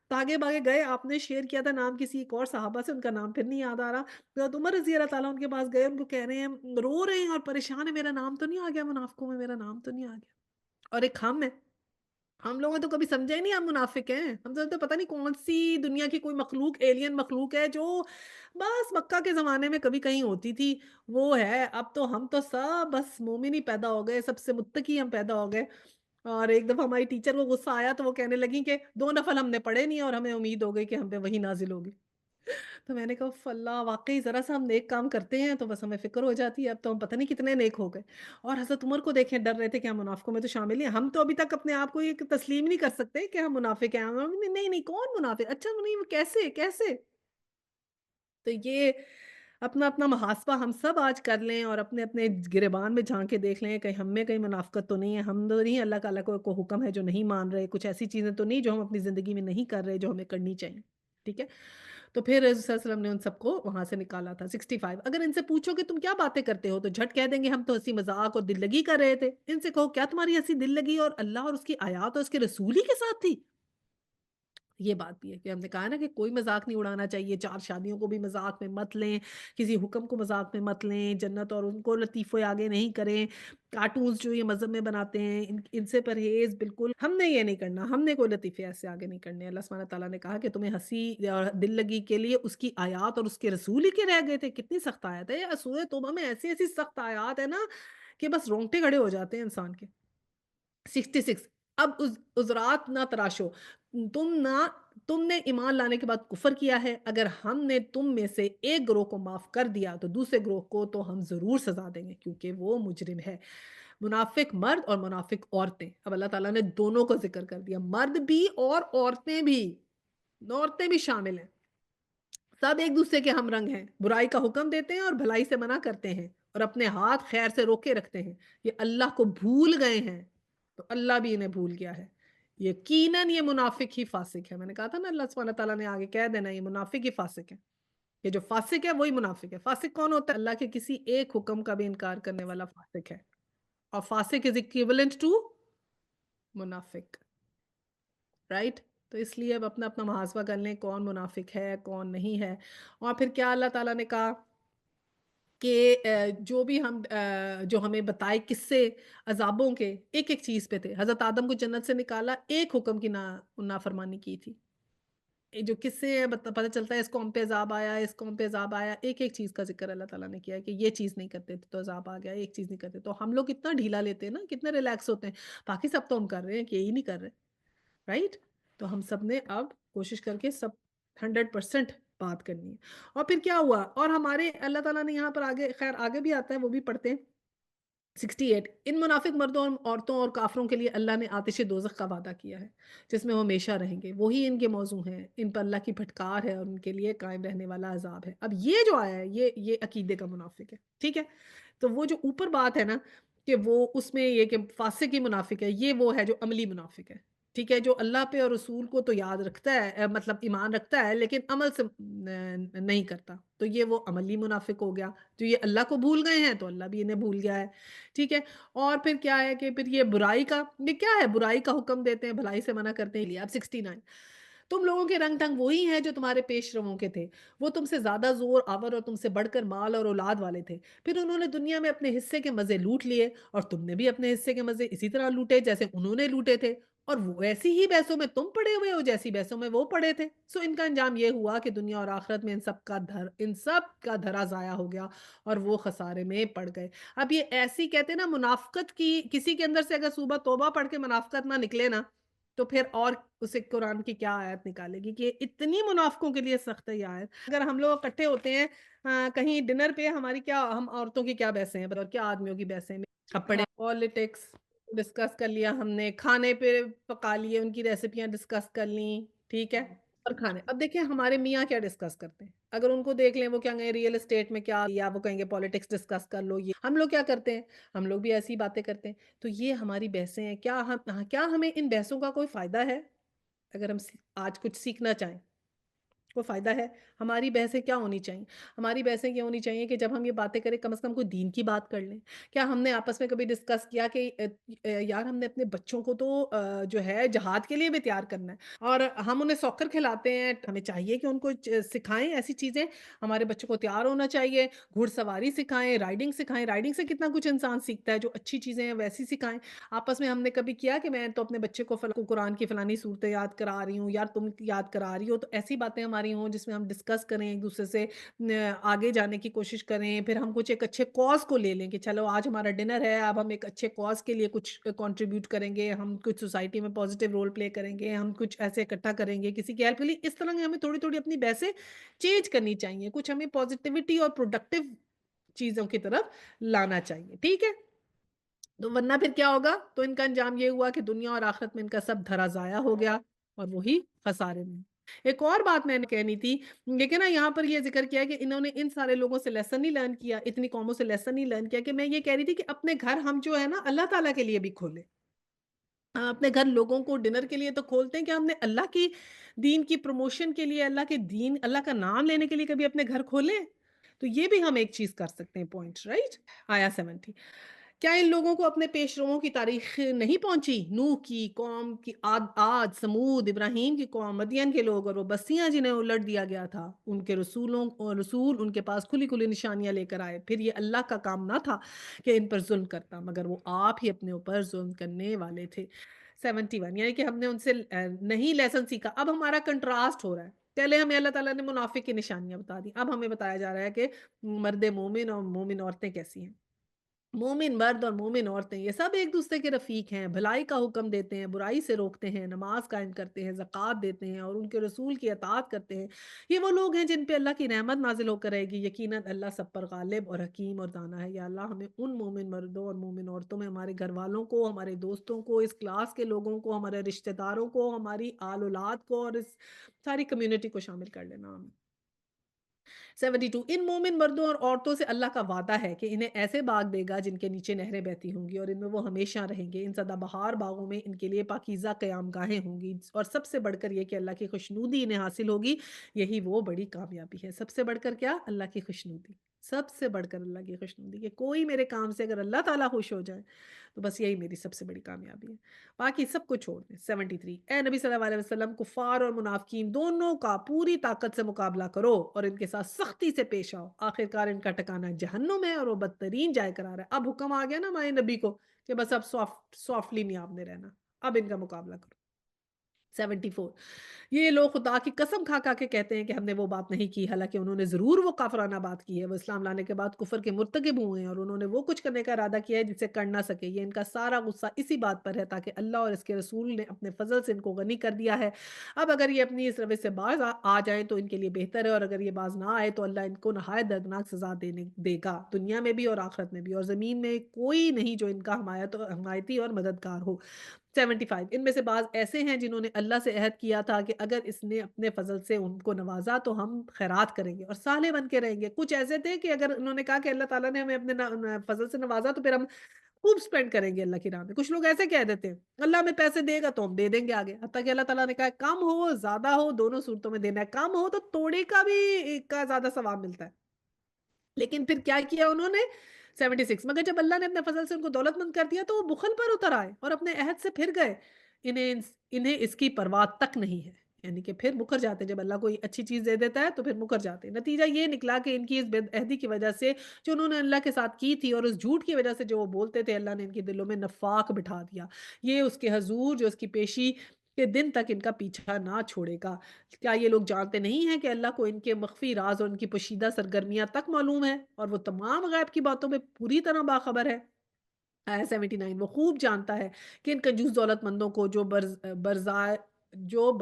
بھاگے بھاگے گئے، آپ نے شیئر کیا تھا نام کسی ایک اور صحابہ سے، ان کا نام پھر نہیں یاد آ رہا، حضرت عمر رضی اللہ تعالیٰ ان کے پاس گئے، ان کو کہہ رہے ہیں، رو رہے ہیں اور پریشان ہے، میرا نام تو نہیں آ گیا منافقوں میں، میرا نام تو نہیں آ گیا۔ اور ایک ہم ہے، ہم لوگوں نے تو کبھی سمجھا ہی نہیں ہم منافق ہیں، ہم تو پتہ نہیں کون سی دنیا کی کوئی مخلوق، ایلین مخلوق ہے جو بس مکہ کے زمانے میں کبھی کہیں ہوتی تھی، وہ ہے۔ اب تو ہم تو سب بس مومن ہی پیدا ہو گئے، سب سے متقی ہم پیدا ہو گئے۔ اور ایک دفعہ ہماری ٹیچر کو غصہ آیا تو وہ کہنے لگی کہ 2 نفل ہم نے پڑھے نہیں اور ہمیں امید ہو گئی کہ ہم پہ وہی نازل ہوگی۔ تو میں نے کہا اف اللہ، واقعی ذرا سا ہم نیک کام کرتے ہیں تو بس ہمیں فکر ہو جاتی ہے، اب تو ہم پتہ نہیں کتنے نیک ہو گئے۔ اور حضرت عمر کو دیکھیں ڈر رہے تھے کہ ہم منافقوں میں تو شامل ہیں، ہم تو ابھی تک اپنے آپ کو یہ تسلیم نہیں کر سکتے کہ ہم منافق ہیں، نہیں نہیں کون منافق، اچھا نہیں وہ کیسے کیسے؟ تو یہ اپنا اپنا محاسبہ ہم سب آج کر لیں اور اپنے اپنے گریبان میں جھانک کے دیکھ لیں کہیں ہم میں کہیں منافقت تو نہیں ہے، ہم تو نہیں اللہ تعالیٰ کو حکم ہے جو نہیں مان رہے، کچھ ایسی چیزیں تو نہیں جو ہم اپنی زندگی میں نہیں کر رہے جو ہمیں کرنی چاہیے، ٹھیک ہے؟ تو پھر رسول صلی اللہ علیہ وسلم نے ان سب کو وہاں سے نکالا تھا۔ 65 اگر ان سے پوچھو کہ تم کیا باتیں کرتے ہو تو جھٹ کہہ دیں گے ہم تو ہنسی مذاق اور دل لگی کر رہے تھے۔ ان سے کہو کیا تمہاری ہنسی دل لگی اور اللہ اور اس کی آیات اور اس کے رسول ہی کے ساتھ تھی؟ یہ بات بھی ہے کہ ہم نے کہا نا کہ کوئی مذاق نہیں اڑانا چاہیے، 4 شادیوں کو بھی مذاق میں مت لیں، کسی حکم کو مذاق میں مت لیں، جنت اور ان کو لطیفے آگے نہیں کریں، کارٹونز جو یہ مذہب میں بناتے ہیں ان سے پرہیز بالکل، ہم نے یہ نہیں کرنا، ہم نے کوئی لطیفے ایسے آگے نہیں کرنے۔ اللہ سبحانہ تعالیٰ نے کہا کہ تمہیں ہنسی اور دل لگی کے لیے اس کی آیات اور اس کے رسول ہی کے رہ گئے تھے، کتنی سخت آیت ہے یہ سورہ توبہ میں، ایسی ایسی سخت آیات ہے نا کہ بس رونگٹے کھڑے ہو جاتے ہیں انسان کے۔ 66 اب عذرات نہ تراشو، تم نہ تم نے ایمان لانے کے بعد کفر کیا ہے، اگر ہم نے تم میں سے ایک گروہ کو معاف کر دیا تو دوسرے گروہ کو تو ہم ضرور سزا دیں گے کیونکہ وہ مجرم ہے۔ منافق مرد اور منافق عورتیں، اب اللہ تعالیٰ نے دونوں کو ذکر کر دیا، مرد بھی اور عورتیں بھی شامل ہیں، سب ایک دوسرے کے ہم رنگ ہیں، برائی کا حکم دیتے ہیں اور بھلائی سے منع کرتے ہیں اور اپنے ہاتھ خیر سے روکے رکھتے ہیں، یہ اللہ کو بھول گئے ہیں تو اللہ بھی انہیں بھول گیا ہے، یقیناً یہ منافق ہی فاسق ہے۔ میں نے کہا تھا نا اللہ سبحانہ تعالیٰ نے آگے کہہ دینا یہ منافق ہی فاسق ہے، یہ جو فاسق ہے وہی منافق ہے۔ فاسق کون ہوتا ہے؟ اللہ کے کسی ایک حکم کا بھی انکار کرنے والا فاسق ہے، اور فاسق از equivalent ٹو منافق، رائٹ؟ تو اس لیے اب اپنا اپنا محاسبہ کر لیں کون منافق ہے کون نہیں ہے۔ اور پھر کیا اللہ تعالیٰ نے کہا کہ جو بھی ہم جو ہمیں بتائے قصے عذابوں کے ایک ایک چیز پہ تھے، حضرت آدم کو جنت سے نکالا ایک حکم کی نافرمانی کی تھی، یہ جو قصے ہیں پتہ چلتا ہے اس قوم پہ عذاب آیا، اس قوم پہ عذاب آیا، ایک ایک چیز کا ذکر اللہ تعالیٰ نے کیا ہے کہ یہ چیز نہیں کرتے تھے تو عذاب آ گیا، ایک چیز نہیں کرتے تو ہم لوگ کتنا ڈھیلا لیتے ہیں نا، کتنے ریلیکس ہوتے ہیں، باقی سب تو ہم کر رہے ہیں کہ یہی نہیں کر رہے، رائٹ؟ تو ہم سب نے اب کوشش کر کے سب 100% بات کرنی ہے۔ اور پھر کیا ہوا اور ہمارے اللہ تعالیٰ نے یہاں پر آگے، خیر آگے بھی آتا ہے وہ بھی پڑھتے ہیں، 68 ان منافق مردوں اور عورتوں اور کافروں کے لیے اللہ نے آتش دوزخ کا وعدہ کیا ہے جس میں وہ ہمیشہ رہیں گے، وہی ان کے موضوع ہیں، ان پر اللہ کی پھٹکار ہے اور ان کے لیے قائم رہنے والا عذاب ہے۔ اب یہ جو آیا ہے یہ عقیدے کا منافق ہے، ٹھیک ہے؟ تو وہ جو اوپر بات ہے نا کہ وہ اس میں یہ کہ فاسق ہی منافق ہے، یہ وہ ہے جو عملی منافق ہے، ٹھیک ہے؟ جو اللہ پہ اور رسول کو تو یاد رکھتا ہے، مطلب ایمان رکھتا ہے لیکن عمل سے نہیں کرتا، تو یہ وہ عملی منافق ہو گیا۔ جو یہ اللہ کو بھول گئے ہیں تو اللہ بھی انہیں بھول گیا ہے، ٹھیک ہے؟ اور پھر کیا ہے کہ پھر یہ برائی کا، یہ کیا ہے، برائی کا حکم دیتے ہیں بھلائی سے منع کرتے ہیں۔ اب 69 تم لوگوں کے رنگ ڈھنگ وہی ہیں جو تمہارے پیش رووں کے تھے، وہ تم سے زیادہ زور آور اور تم سے بڑھ کر مال اور اولاد والے تھے، پھر انہوں نے دنیا میں اپنے حصے کے مزے لوٹ لیے اور تم نے بھی اپنے حصے کے مزے اسی طرح لوٹے جیسے انہوں نے لوٹے تھے، اور وہ ایسی ہی بحثوں میں تم پڑے ہوئے ہو جیسی بحثوں میں وہ پڑے تھے، سو ان کا انجام یہ ہوا کہ دنیا اور آخرت میں ان سب کا دھرا ضائع ہو گیا اور وہ خسارے میں پڑ گئے۔ اب یہ ایسی کہتے ہیں نا منافقت کی، کسی کے اندر سے اگر صبح توبہ پڑھ کے منافقت نہ نکلے نا تو پھر اور اسے قرآن کی کیا آیت نکالے گی کہ اتنی منافقوں کے لیے سخت ہے یہ آیت؟ اگر ہم لوگ اکٹھے ہوتے ہیں کہیں ڈنر پہ، ہماری کیا، ہم عورتوں کی کیا بحثیں ہیں اور کیا آدمیوں کی بحثیں ہیں؟ کپڑے، پالیٹکس ڈسکس کر لیا ہم نے، کھانے پہ پکا لیے، ان کی ریسیپیاں ڈسکس کر لیں، ٹھیک ہے؟ اور کھانے، اب دیکھیں ہمارے میاں کیا ڈسکس کرتے ہیں، اگر ان کو دیکھ لیں وہ کیا کہیں ریئل اسٹیٹ میں کیا، یا وہ کہیں گے پالیٹکس ڈسکس کر لو، یہ ہم لوگ کیا کرتے ہیں، ہم لوگ بھی ایسی باتیں کرتے ہیں۔ تو یہ ہماری بحثیں ہیں، کیا ہمیں ان بحثوں کا کوئی فائدہ ہے؟ اگر ہم آج کچھ سیکھنا چاہیں کو فائدہ ہے؟ ہماری بحثیں کیا ہونی چاہیے؟ ہماری بحثیں یہ ہونی چاہیے کہ جب ہم یہ باتیں کریں کم از کم کوئی دین کی بات کر لیں۔ کیا ہم نے آپس میں کبھی ڈسکس کیا کہ یار ہم نے اپنے بچوں کو تو جو ہے جہاد کے لیے بھی تیار کرنا ہے، اور ہم انہیں سوکر کھلاتے ہیں، ہمیں چاہیے کہ ان کو سکھائیں ایسی چیزیں، ہمارے بچوں کو تیار ہونا چاہیے، گھڑ سواری سکھائیں، رائڈنگ سے کتنا کچھ انسان سیکھتا ہے، جو اچھی چیزیں ہیں ویسی سکھائیں۔ آپس میں ہم نے کبھی کیا کہ میں تو اپنے بچے کو قرآن کی فلانی صورتیں یاد کرا رہی ہوں، یار تم یاد کرا رہی ہو، تو ایسی باتیں ہماری ہوں جس میں ہم ڈسکس کریں ایک دوسرے سے، آگے جانے کی کوشش کریں، پھر ہم کچھ ایک اچھے کاز کو لے لیں کہ چلو آج ہمارا ڈنر ہے، اب ہم ایک اچھے کاز کے لیے کچھ کنٹریبیوٹ کریں گے، ہم کچھ سوسائٹی میں پازیٹیو رول پلے کریں گے، ہم کچھ ایسے اکٹھا کریں گے کسی کی ہیلپ کے لیے۔ اس طرح کی ہمیں تھوڑی تھوڑی اپنی بحثیں چینج کرنی چاہیے، کچھ ہمیں پازیٹیوٹی اور پروڈکٹیو چیزوں کی طرف لانا چاہیے، ٹھیک ہے؟ تو ورنہ پھر کیا ہوگا؟ تو ان کا انجام یہ ہوا کہ دنیا اور آخرت میں ان کا سب دھرا ضائع ہو گیا، اور وہی خسارے میں۔ ایک اور بات میں نے کہنی تھی، لیکن نا یہاں پر یہ ذکر کیا کہ انہوں نے ان سارے لوگوں سے لیسن نہیں لرن کیا، اتنی قوموں سے لیسن نہیں لرن کیا، کہ میں یہ کہہ رہی تھی کہ اپنے گھر ہم جو ہے نا اللہ تعالیٰ کے لیے بھی کھولیں۔ اپنے گھر لوگوں کو ڈنر کے لیے تو کھولتے ہیں، کہ ہم نے اللہ کی دین کی پروموشن کے لیے، اللہ کے دین، اللہ کا نام لینے کے لیے کبھی اپنے گھر کھولے؟ تو یہ بھی ہم ایک چیز کر سکتے ہیں، پوائنٹ رائٹ؟ آیا 70، کیا ان لوگوں کو اپنے پیش رووں کی تاریخ نہیں پہنچی؟ نوح کی قوم کی، عاد، سمود، ابراہیم کی قوم، مدین کے لوگ، اور وہ بستیاں جنہیں الٹ دیا گیا تھا، ان کے رسول ان کے پاس کھلی کھلی نشانیاں لے کر آئے، پھر یہ اللہ کا کام نہ تھا کہ ان پر ظلم کرتا، مگر وہ آپ ہی اپنے اوپر ظلم کرنے والے تھے۔ 71، یعنی کہ ہم نے ان سے نہیں لیسن سیکھا۔ اب ہمارا کنٹراسٹ ہو رہا ہے، پہلے ہمیں اللہ تعالیٰ نے منافق کی نشانیاں بتا دی، اب ہمیں بتایا جا رہا ہے کہ مرد مومن اور مومن عورتیں کیسی ہیں۔ مومن مرد اور مومن عورتیں یہ سب ایک دوسرے کے رفیق ہیں، بھلائی کا حکم دیتے ہیں، برائی سے روکتے ہیں، نماز قائم کرتے ہیں، زکوٰۃ دیتے ہیں، اور ان کے رسول کی اطاعت کرتے ہیں۔ یہ وہ لوگ ہیں جن پہ اللہ کی رحمت نازل ہو کر رہے گی، یقیناً اللہ سب پر غالب اور حکیم اور دانا ہے۔ یا اللہ ہمیں ان مومن مردوں اور مومن عورتوں میں ہمارے گھر والوں کو، ہمارے دوستوں کو، اس کلاس کے لوگوں کو، ہمارے رشتہ داروں کو، ہماری آل اولاد کو، اور اس ساری کمیونٹی کو شامل کر لینا۔ 72، ان مومن مردوں اور عورتوں سے اللہ کا وعدہ ہے کہ انہیں ایسے باغ دے گا جن کے نیچے نہریں بہتی ہوں گی، اور ان میں وہ ہمیشہ رہیں گے۔ ان سدا بہار باغوں میں ان کے لیے پاکیزہ قیام گاہیں ہوں گی، اور سب سے بڑھ کر یہ کہ اللہ کی خوشنودی انہیں حاصل ہوگی، یہی وہ بڑی کامیابی ہے۔ سب سے بڑھ کر کیا؟ اللہ کی خوشنودی، سب سے بڑھ کر اللہ کی خوشنودی، کہ کوئی میرے کام سے اگر اللہ تعالیٰ خوش ہو جائے تو بس یہی میری سب سے بڑی کامیابی ہے، باقی سب کو چھوڑ دیں۔ 73، اے نبی صلی اللہ علیہ وسلم، کفار اور منافقین دونوں کا پوری طاقت سے مقابلہ کرو اور ان کے ساتھ سختی سے پیش آؤ، آخرکار ان کا ٹھکانہ جہنم ہے اور وہ بدترین جائے قرار ہے۔ اب حکم آ گیا نا ہمارے نبی کو کہ بس اب سافٹلی نہیں آپ نے رہنا، اب ان کا مقابلہ کرو۔ 74، یہ لوگ خدا کی قسم کھا کھا کے کہتے ہیں کہ ہم نے وہ بات نہیں کی، حالانکہ انہوں نے ضرور وہ کافرانہ بات کی ہے۔ وہ اسلام لانے کے بعد کفر کے مرتکب ہوئے ہیں، اور انہوں نے وہ کچھ کرنے کا ارادہ کیا ہے جسے کر نہ سکے۔ یہ ان کا سارا غصہ اسی بات پر ہے تاکہ اللہ اور اس کے رسول نے اپنے فضل سے ان کو غنی کر دیا ہے۔ اب اگر یہ اپنی اس روش سے باز آ جائیں تو ان کے لیے بہتر ہے، اور اگر یہ باز نہ آئے تو اللہ ان کو نہایت دردناک سزا دے گا، دنیا میں بھی اور آخرت میں بھی، اور زمین میں کوئی نہیں جو ان کا حمایتی اور مددگار ہو۔ 75، ان میں سے بعض ایسے ہیں جنہوں نے اللہ سے عہد کیا تھا کہ اگر اس نے اپنے فضل سے ان کو نوازا تو ہم خیرات کریں گے اور صالح بن کے رہیں گے۔ کچھ ایسے تھے کہ اگر انہوں نے کہا کہ اللہ تعالیٰ نے ہمیں اپنے فضل سے نوازا تو پھر ہم خوب سپینڈ کریں گے اللہ کی راہ میں۔ کچھ لوگ ایسے کہہ دیتے ہیں اللہ ہمیں پیسے دے گا تو ہم دے دیں گے آگے، حتیٰ کہ اللہ تعالیٰ نے کہا ہے کم ہو زیادہ ہو دونوں صورتوں میں دینا ہے، کم ہو تو توڑے کا بھی کا زیادہ ثواب ملتا ہے۔ لیکن پھر کیا کیا انہوں نے؟ 76، مگر جب اللہ نے اپنے فضل سے ان کو دولت مند کر دیا تو وہ بخل پر اتر آئے اور اپنے عہد سے پھر گئے، انہیں اس کی پرواہ تک نہیں ہے، یعنی کہ پھر مکر جاتے ہیں، جب اللہ کوئی اچھی چیز دے دیتا ہے تو پھر مکر جاتے ہیں۔ نتیجہ یہ نکلا کہ ان کی اس بے عہدی کی وجہ سے جو انہوں نے اللہ کے ساتھ کی تھی، اور اس جھوٹ کی وجہ سے جو وہ بولتے تھے، اللہ نے ان کے دلوں میں نفاق بٹھا دیا، یہ اس کے حضور جو اس کی پیشی کے دن تک ان کا پیچھا نہ چھوڑے گا۔ کیا یہ لوگ جانتے نہیں ہیں کہ اللہ کو ان کے مخفی راز اور ان کی پوشیدہ سرگرمیاں تک معلوم ہے، اور وہ تمام غیب کی باتوں پہ پوری طرح باخبر ہے؟ آیا 79 وہ خوب جانتا ہے کہ ان کنجوس دولت مندوں کو جو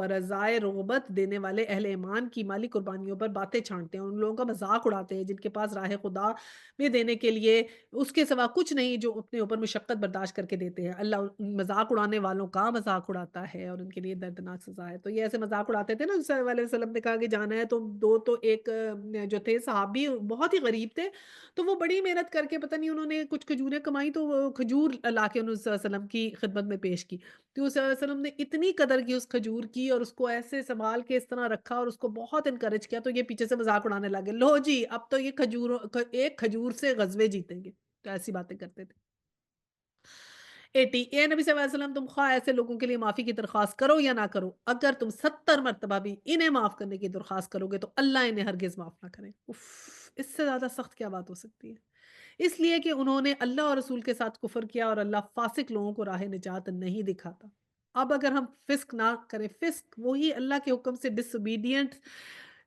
برزائے رغبت دینے والے اہل ایمان کی مالی قربانیوں پر باتیں چھانٹتے ہیں، ان لوگوں کا مذاق اڑاتے ہیں جن کے پاس راہ خدا میں دینے کے لیے اس کے سوا کچھ نہیں، جو اپنے اوپر مشقت برداشت کر کے دیتے ہیں۔ اللہ ان مذاق اڑانے والوں کا مذاق اڑاتا ہے اور ان کے لیے دردناک سزا ہے۔ تو یہ ایسے مذاق اڑاتے تھے نا، صلی اللہ علیہ وسلم نے کہا کہ جانا ہے تو دو تو ایک جو تھے صحابی بہت ہی غریب تھے، تو وہ بڑی محنت کر کے پتہ نہیں انہوں نے کچھ کھجوریں کمائی تو وہ کھجور لا کے انہوں نے صلی اللہ علیہ وسلم کی خدمت میں پیش کی۔ تو صلی اللہ علیہ وسلم نے اتنی قدر کی اس کھجور کی اور اس کو ایسے سنبھال کے اس طرح رکھا اور اس کو بہت انکریج کیا، تو یہ پیچھے سے مذاق اڑانے لگے، لو جی اب تو یہ ایک کھجور سے غزوے جیتیں گے، تو ایسی باتیں کرتے تھے۔ 80 اے نبی صلی اللہ علیہ وسلم، تم خواہ ایسے لوگوں کے لیے معافی کی درخواست کرو یا نہ کرو، اگر تم 70 مرتبہ بھی انہیں معاف کرنے کی درخواست کرو گے تو اللہ انہیں ہرگز معاف نہ کرے۔ اف، اس سے زیادہ سخت کیا بات ہو سکتی ہے؟ اس لیے کہ انہوں نے اللہ اور رسول کے ساتھ کفر کیا اور اللہ فاسق لوگوں کو راہ نجات نہیں دکھاتا۔ اب اگر ہم فسق نہ کریں، فسق وہی اللہ کے حکم سے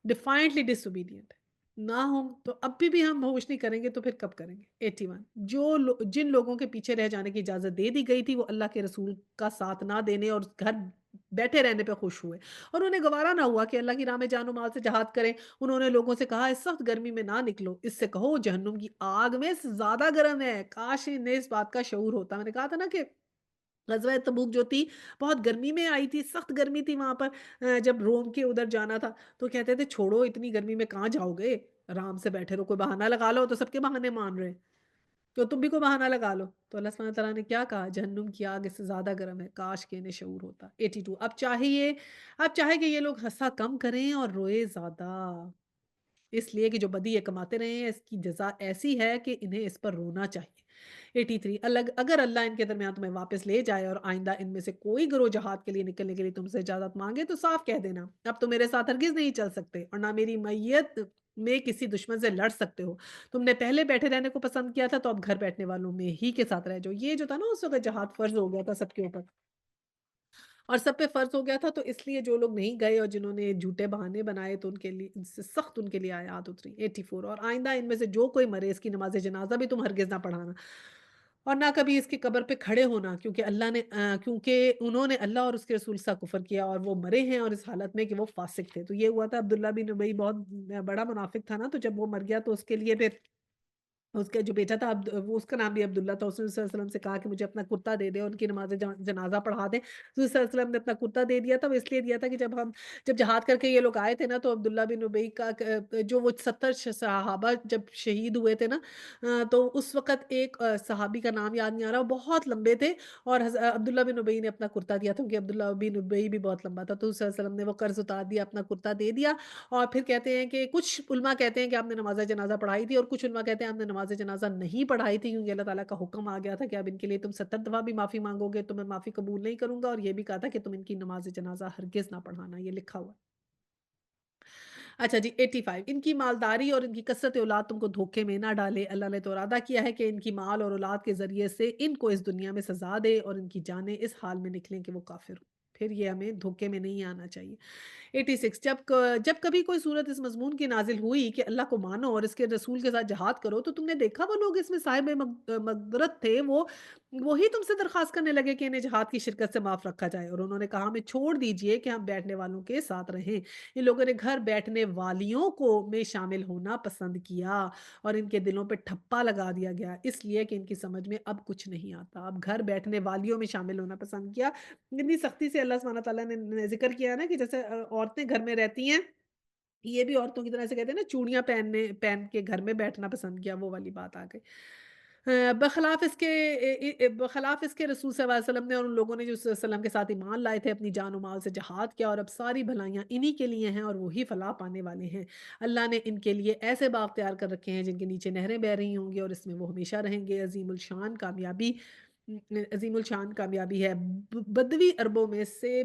ڈیفائنٹلی ڈس اوبیڈینٹ نہ ہوں، تو اب بھی ہم ہوش نہیں کریں گے تو پھر کب کریں گے؟ 81 جن لوگوں کے پیچھے رہ جانے کی اجازت دے دی گئی تھی وہ اللہ کے رسول کا ساتھ نہ دینے اور گھر بیٹھے رہنے پہ خوش ہوئے اور انہیں گوارا نہ ہوا کہ اللہ کی راہ میں جان و مال سے جہاد کریں۔ انہوں نے لوگوں سے کہا اس سخت گرمی میں نہ نکلو، اس سے کہو جہنم کی آگ میں زیادہ گرم ہے۔ کاش انہیں اس بات کا شعور ہوتا۔ میں نے کہا تھا نا کہ غزوہ تبوک جو تھی بہت گرمی میں آئی تھی، سخت گرمی تھی وہاں پر، جب روم کے ادھر جانا تھا تو کہتے تھے چھوڑو اتنی گرمی میں کہاں جاؤ گے، آرام سے بیٹھے رہو، کوئی بہانہ لگا لو، تو سب کے بہانے مان رہے ہیں تو تم بھی کوئی بہانہ لگا لو۔ تو اللہ سبحانہ تعالیٰ نے کیا کہا، جہنم کی آگ اس سے زیادہ گرم ہے، کاش کہ انہیں شعور ہوتا۔ 82 اب چاہے کہ یہ لوگ ہنسا کم کریں اور روئے زیادہ، اس لیے کہ جو بدی یہ کماتے رہے ہیں اس کی جزا ایسی ہے کہ انہیں اس پر رونا چاہیے۔ 83 اگر اللہ ان کے درمیان تمہیں واپس لے جائے اور آئندہ ان میں سے کوئی گروہ جہاد کے لیے نکلنے کے لیے تم سے اجازت مانگے تو صاف کہہ دینا اب تو میرے ساتھ ہرگز نہیں چل سکتے اور نہ میری میت میں کسی دشمن سے لڑ سکتے ہو۔ تم نے پہلے بیٹھے رہنے کو پسند کیا تھا تو اب گھر بیٹھنے والوں میں ہی کے ساتھ رہ جاؤ۔ یہ جو تھا نا اس وقت جہاد فرض ہو گیا تھا سب کے اوپر اور سب پہ فرض ہو گیا تھا، تو اس لیے جو لوگ نہیں گئے اور جنہوں نے جھوٹے بہانے بنائے تو ان کے لیے ان سے سخت ان کے لیے آیات اتری۔ 84 اور آئندہ ان میں سے جو کوئی مرے اس کی نماز جنازہ بھی تم ہرگز نہ پڑھانا اور نہ کبھی اس کی قبر پہ کھڑے ہونا، کیونکہ انہوں نے اللہ اور اس کے رسول سے کفر کیا اور وہ مرے ہیں اور اس حالت میں کہ وہ فاسق تھے۔ تو یہ ہوا تھا عبداللہ بن ابی بہت بڑا منافق تھا نا، تو جب وہ مر گیا تو اس کے لیے پھر اس کا جو بیٹا تھا وہ اس کا نام بھی عبداللہ تھا، اس نے صلی اللہ علیہ وسلم سے کہا کہ مجھے اپنا کرتا دے دے اور ان کی نماز جنازہ پڑھا دے، تو صلی اللہ علیہ وسلم نے اپنا کرتا دے دیا تھا۔ وہ اس لیے دیا تھا کہ جب جہاد کر کے یہ لوگ آئے تھے نا تو عبداللہ بن ابی کا جو وہ 70 صحابہ جب شہید ہوئے تھے نا، تو اس وقت ایک صحابی کا نام یاد نہیں آ رہا، وہ بہت لمبے تھے اور عبداللہ بن ابی نے اپنا کرتا دیا تھا کیونکہ عبداللہ بن ابی بھی بہت لمبا تھا، تو صلی اللہ علیہ وسلم نے وہ قرض اتار دیا، اپنا کرتا دے دیا اور پھر کہتے ہیں کہ کچھ علماء کہتے ہیں کہ آپ نے نماز جنازہ پڑھائی تھی اور کچھ علماء کہتے ہیں آپ نے نماز جنازہ نہیں پڑھائی تھی کیونکہ اللہ تعالیٰ کا حکم آ گیا تھا کہ اب ان کے لیے تم 70 دفعہ بھی معافی مانگو گے تو میں معافی قبول نہیں کروں گا، اور یہ بھی کہا تھا کہ تم ان کی نماز جنازہ ہرگز نہ پڑھانا، یہ لکھا ہوا ہے۔ اچھا جی 85 ان کی مالداری اور ان کی کثرت اولاد تم کو دھوکے میں نہ ڈالے، اللہ نے تو ارادہ کیا ہے کہ ان کی مال اور اولاد کے ذریعے سے ان کو اس دنیا میں سزا دے اور ان کی جانیں اس حال میں نکلیں کہ وہ کافر ہو، پھر یہ ہمیں دھوکے میں نہیں آنا چاہیے۔ 86 جب کبھی کوئی صورت اس مضمون کی نازل ہوئی کہ اللہ کو مانو اور اس کے رسول کے ساتھ جہاد کرو تو تم نے دیکھا وہ لوگ اس میں صاحب مغفرت تھے، وہی تم سے درخواست کرنے لگے کہ انہیں جہاد کی شرکت سے معاف رکھا جائے اور انہوں نے کہا ہمیں چھوڑ دیجئے کہ ہم بیٹھنے والوں کے ساتھ رہیں۔ ان لوگوں نے گھر بیٹھنے والیوں کو میں شامل ہونا پسند کیا اور ان کے دلوں پہ ٹھپا لگا دیا گیا اس لیے کہ ان کی سمجھ میں اب کچھ نہیں آتا، اب گھر بیٹھنے والیوں میں شامل ہونا پسند کیا۔ اتنی سختی سے اللہ سبحانہ تعالیٰ نے ذکر کیا نا کہ جیسے عورتیں گھر میں رہتی ہیں، یہ بھی عورتوں کی طرح سے کہتے ہیں نا چوڑیاں پہن کے گھر میں بیٹھنا پسند کیا، وہ والی بات آ گئی۔ بخلاف اس کے رسول صلی اللہ علیہ وسلم نے اور ان لوگوں نے جو صلی اللہ علیہ وسلم کے ساتھ ایمان لائے تھے اپنی جان و مال سے جہاد کیا اور اب ساری بھلائیاں انہی کے لیے ہیں اور وہی فلاح پانے والے ہیں۔ اللہ نے ان کے لیے ایسے باغ تیار کر رکھے ہیں جن کے نیچے نہریں بہ رہی ہوں گی اور اس میں وہ ہمیشہ رہیں گے۔ عظیم الشان کامیابی ہے۔ بدوی عربوں میں سے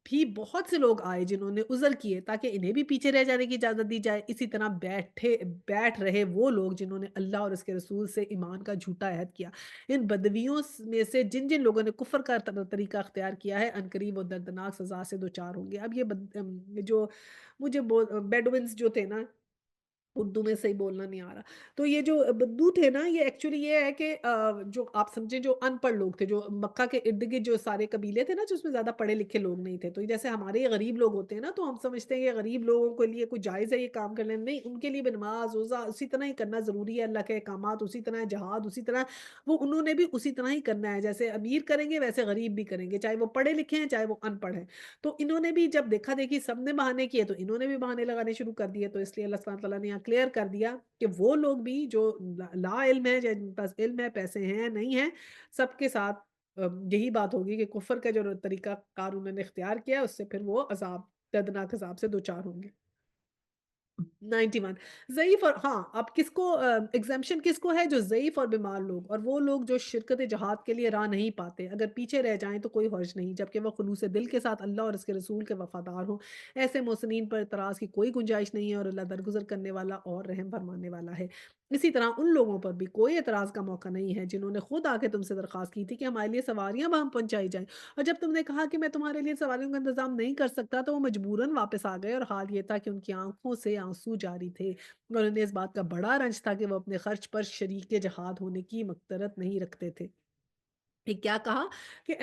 بھی بہت سے لوگ آئے جنہوں نے عذر کیے تاکہ انہیں بھی پیچھے رہ جانے کی اجازت دی جائے، اسی طرح بیٹھ رہے وہ لوگ جنہوں نے اللہ اور اس کے رسول سے ایمان کا جھوٹا عہد کیا۔ ان بدویوں میں سے جن جن لوگوں نے کفر کا طریقہ اختیار کیا ہے عنقریب وہ دردناک سزا سے دوچار ہوں گے۔ اب یہ جو مجھے بیڈوینز جو تھے نا اردو میں صحیح بولنا نہیں آ رہا۔ تو یہ جو بدو تھے نا، یہ ایکچولی یہ ہے کہ جو آپ سمجھیں جو ان پڑھ لوگ تھے، جو مکہ کے ارد-گرد جو سارے قبیلے تھے نا، جو اس میں زیادہ پڑھے لکھے لوگ نہیں تھے۔ تو جیسے ہمارے یہ غریب لوگ ہوتے ہیں نا، تو ہم سمجھتے ہیں یہ غریب لوگوں کے لیے کوئی جائز ہے یہ کام کر لینا، نہیں، ان کے لیے بھی نماز، روزہ اسی طرح ہی کرنا ضروری ہے، اللہ کے احکامات اسی طرح ہے، جہاد اسی طرح ہے، وہ انہوں نے بھی اسی طرح ہی کرنا ہے، جیسے امیر کریں گے ویسے غریب بھی کریں گے، چاہے وہ پڑھے لکھے ہیں، چاہے وہ ان پڑھ ہیں۔ تو انہوں نے بھی جب دیکھا دیکھی سب نے بہانے کیے تو انہوں نے بھی بہانے لگانے شروع کر دیے، تو اس لیے اللہ سبحانہ تعالیٰ نے یہاں کلیئر کر دیا کہ وہ لوگ بھی جو لا علم ہے، جن کے پاس علم ہے، پیسے ہیں، نہیں ہیں، سب کے ساتھ یہی بات ہوگی کہ کفر کا جو طریقہ کار انہوں نے اختیار کیا، اس سے پھر وہ عذاب، دردناک عذاب سے دوچار ہوں گے۔ 91 ضعیف اور ہاں، اب کس کو ایگزیمپشن کس کو ہے؟ جو ضعیف اور بیمار لوگ اور وہ لوگ جو شرکت جہاد کے لیے راہ نہیں پاتے، اگر پیچھے رہ جائیں تو کوئی حرج نہیں، جبکہ وہ خلوص دل کے ساتھ اللہ اور اس کے رسول کے وفادار ہوں، ایسے محسنین پر اعتراض کی کوئی گنجائش نہیں ہے اور اللہ درگزر کرنے والا اور رحم فرمانے والا ہے۔ اسی طرح ان لوگوں پر بھی کوئی اعتراض کا موقع نہیں ہے جنہوں نے خود آ کے تم سے درخواست کی تھی کہ ہمارے لیے سواریاں وہاں پہنچائی جائیں، اور جب تم نے کہا کہ میں تمہارے لیے سواریوں کا انتظام نہیں کر سکتا تو وہ مجبوراً واپس آ گئے، اور حال یہ تھا کہ ان کی آنکھوں سے آنسو جاری تھے، اور انہیں اس بات کا بڑا رنج تھا کہ وہ اپنے خرچ پر شریک جہاد ہونے کی مقدرت نہیں رکھتے تھے۔ یہ کیا کہا کہ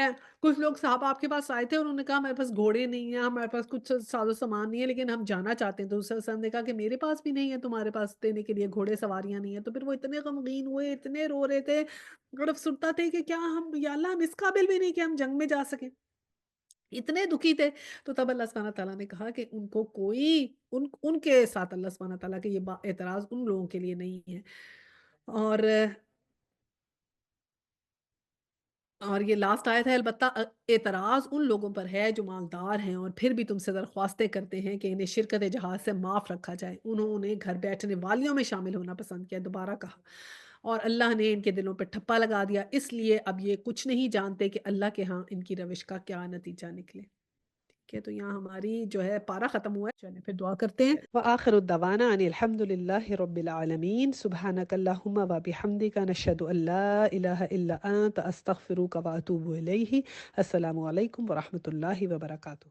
کچھ لوگ صحابہ آپ کے پاس آئے تھے اور انہوں نے کہا ہمارے پاس گھوڑے نہیں ہیں، ہمارے پاس کچھ ساز و سامان نہیں ہے، لیکن ہم جانا چاہتے ہیں۔ تو دوسرے وسلم نے کہا کہ میرے پاس بھی نہیں ہے تمہارے پاس دینے کے لیے گھوڑے سواریاں نہیں ہیں۔ تو پھر وہ اتنے غمگین ہوئے، اتنے رو رہے تھے اور افسردہ تھے کہ کیا ہم، یا اللہ، ہم اس قابل بھی نہیں کہ ہم جنگ میں جا سکیں، اتنے دکھی تھے۔ تو تب اللہ سبحانہ تعالیٰ نے کہا کہ ان کو کوئی ان کے ساتھ اللہ سبحانہ تعالیٰ کے یہ اعتراض ان لوگوں کے لیے نہیں ہے۔ اور یہ لاسٹ آیت ہے، البتہ اعتراض ان لوگوں پر ہے جو مالدار ہیں اور پھر بھی تم سے درخواستیں کرتے ہیں کہ انہیں شرکت جہاد سے معاف رکھا جائے، انہوں نے گھر بیٹھنے والیوں میں شامل ہونا پسند کیا، دوبارہ کہا، اور اللہ نے ان کے دلوں پہ ٹھپا لگا دیا، اس لیے اب یہ کچھ نہیں جانتے کہ اللہ کے ہاں ان کی روش کا کیا نتیجہ نکلے۔ ٹھیک ہے، تو یہاں ہماری جو ہے پارہ ختم ہوا ہے، چلیں پھر دعا کرتے ہیں۔ وآخر الدعوانا ان الحمد للہ رب العالمین، سبحانک اللہم و بحمدک، نشہد ان لا الہ الا انت، استغفرک و اتوب الیہ۔ السلام علیکم ورحمۃ اللہ وبرکاتہ۔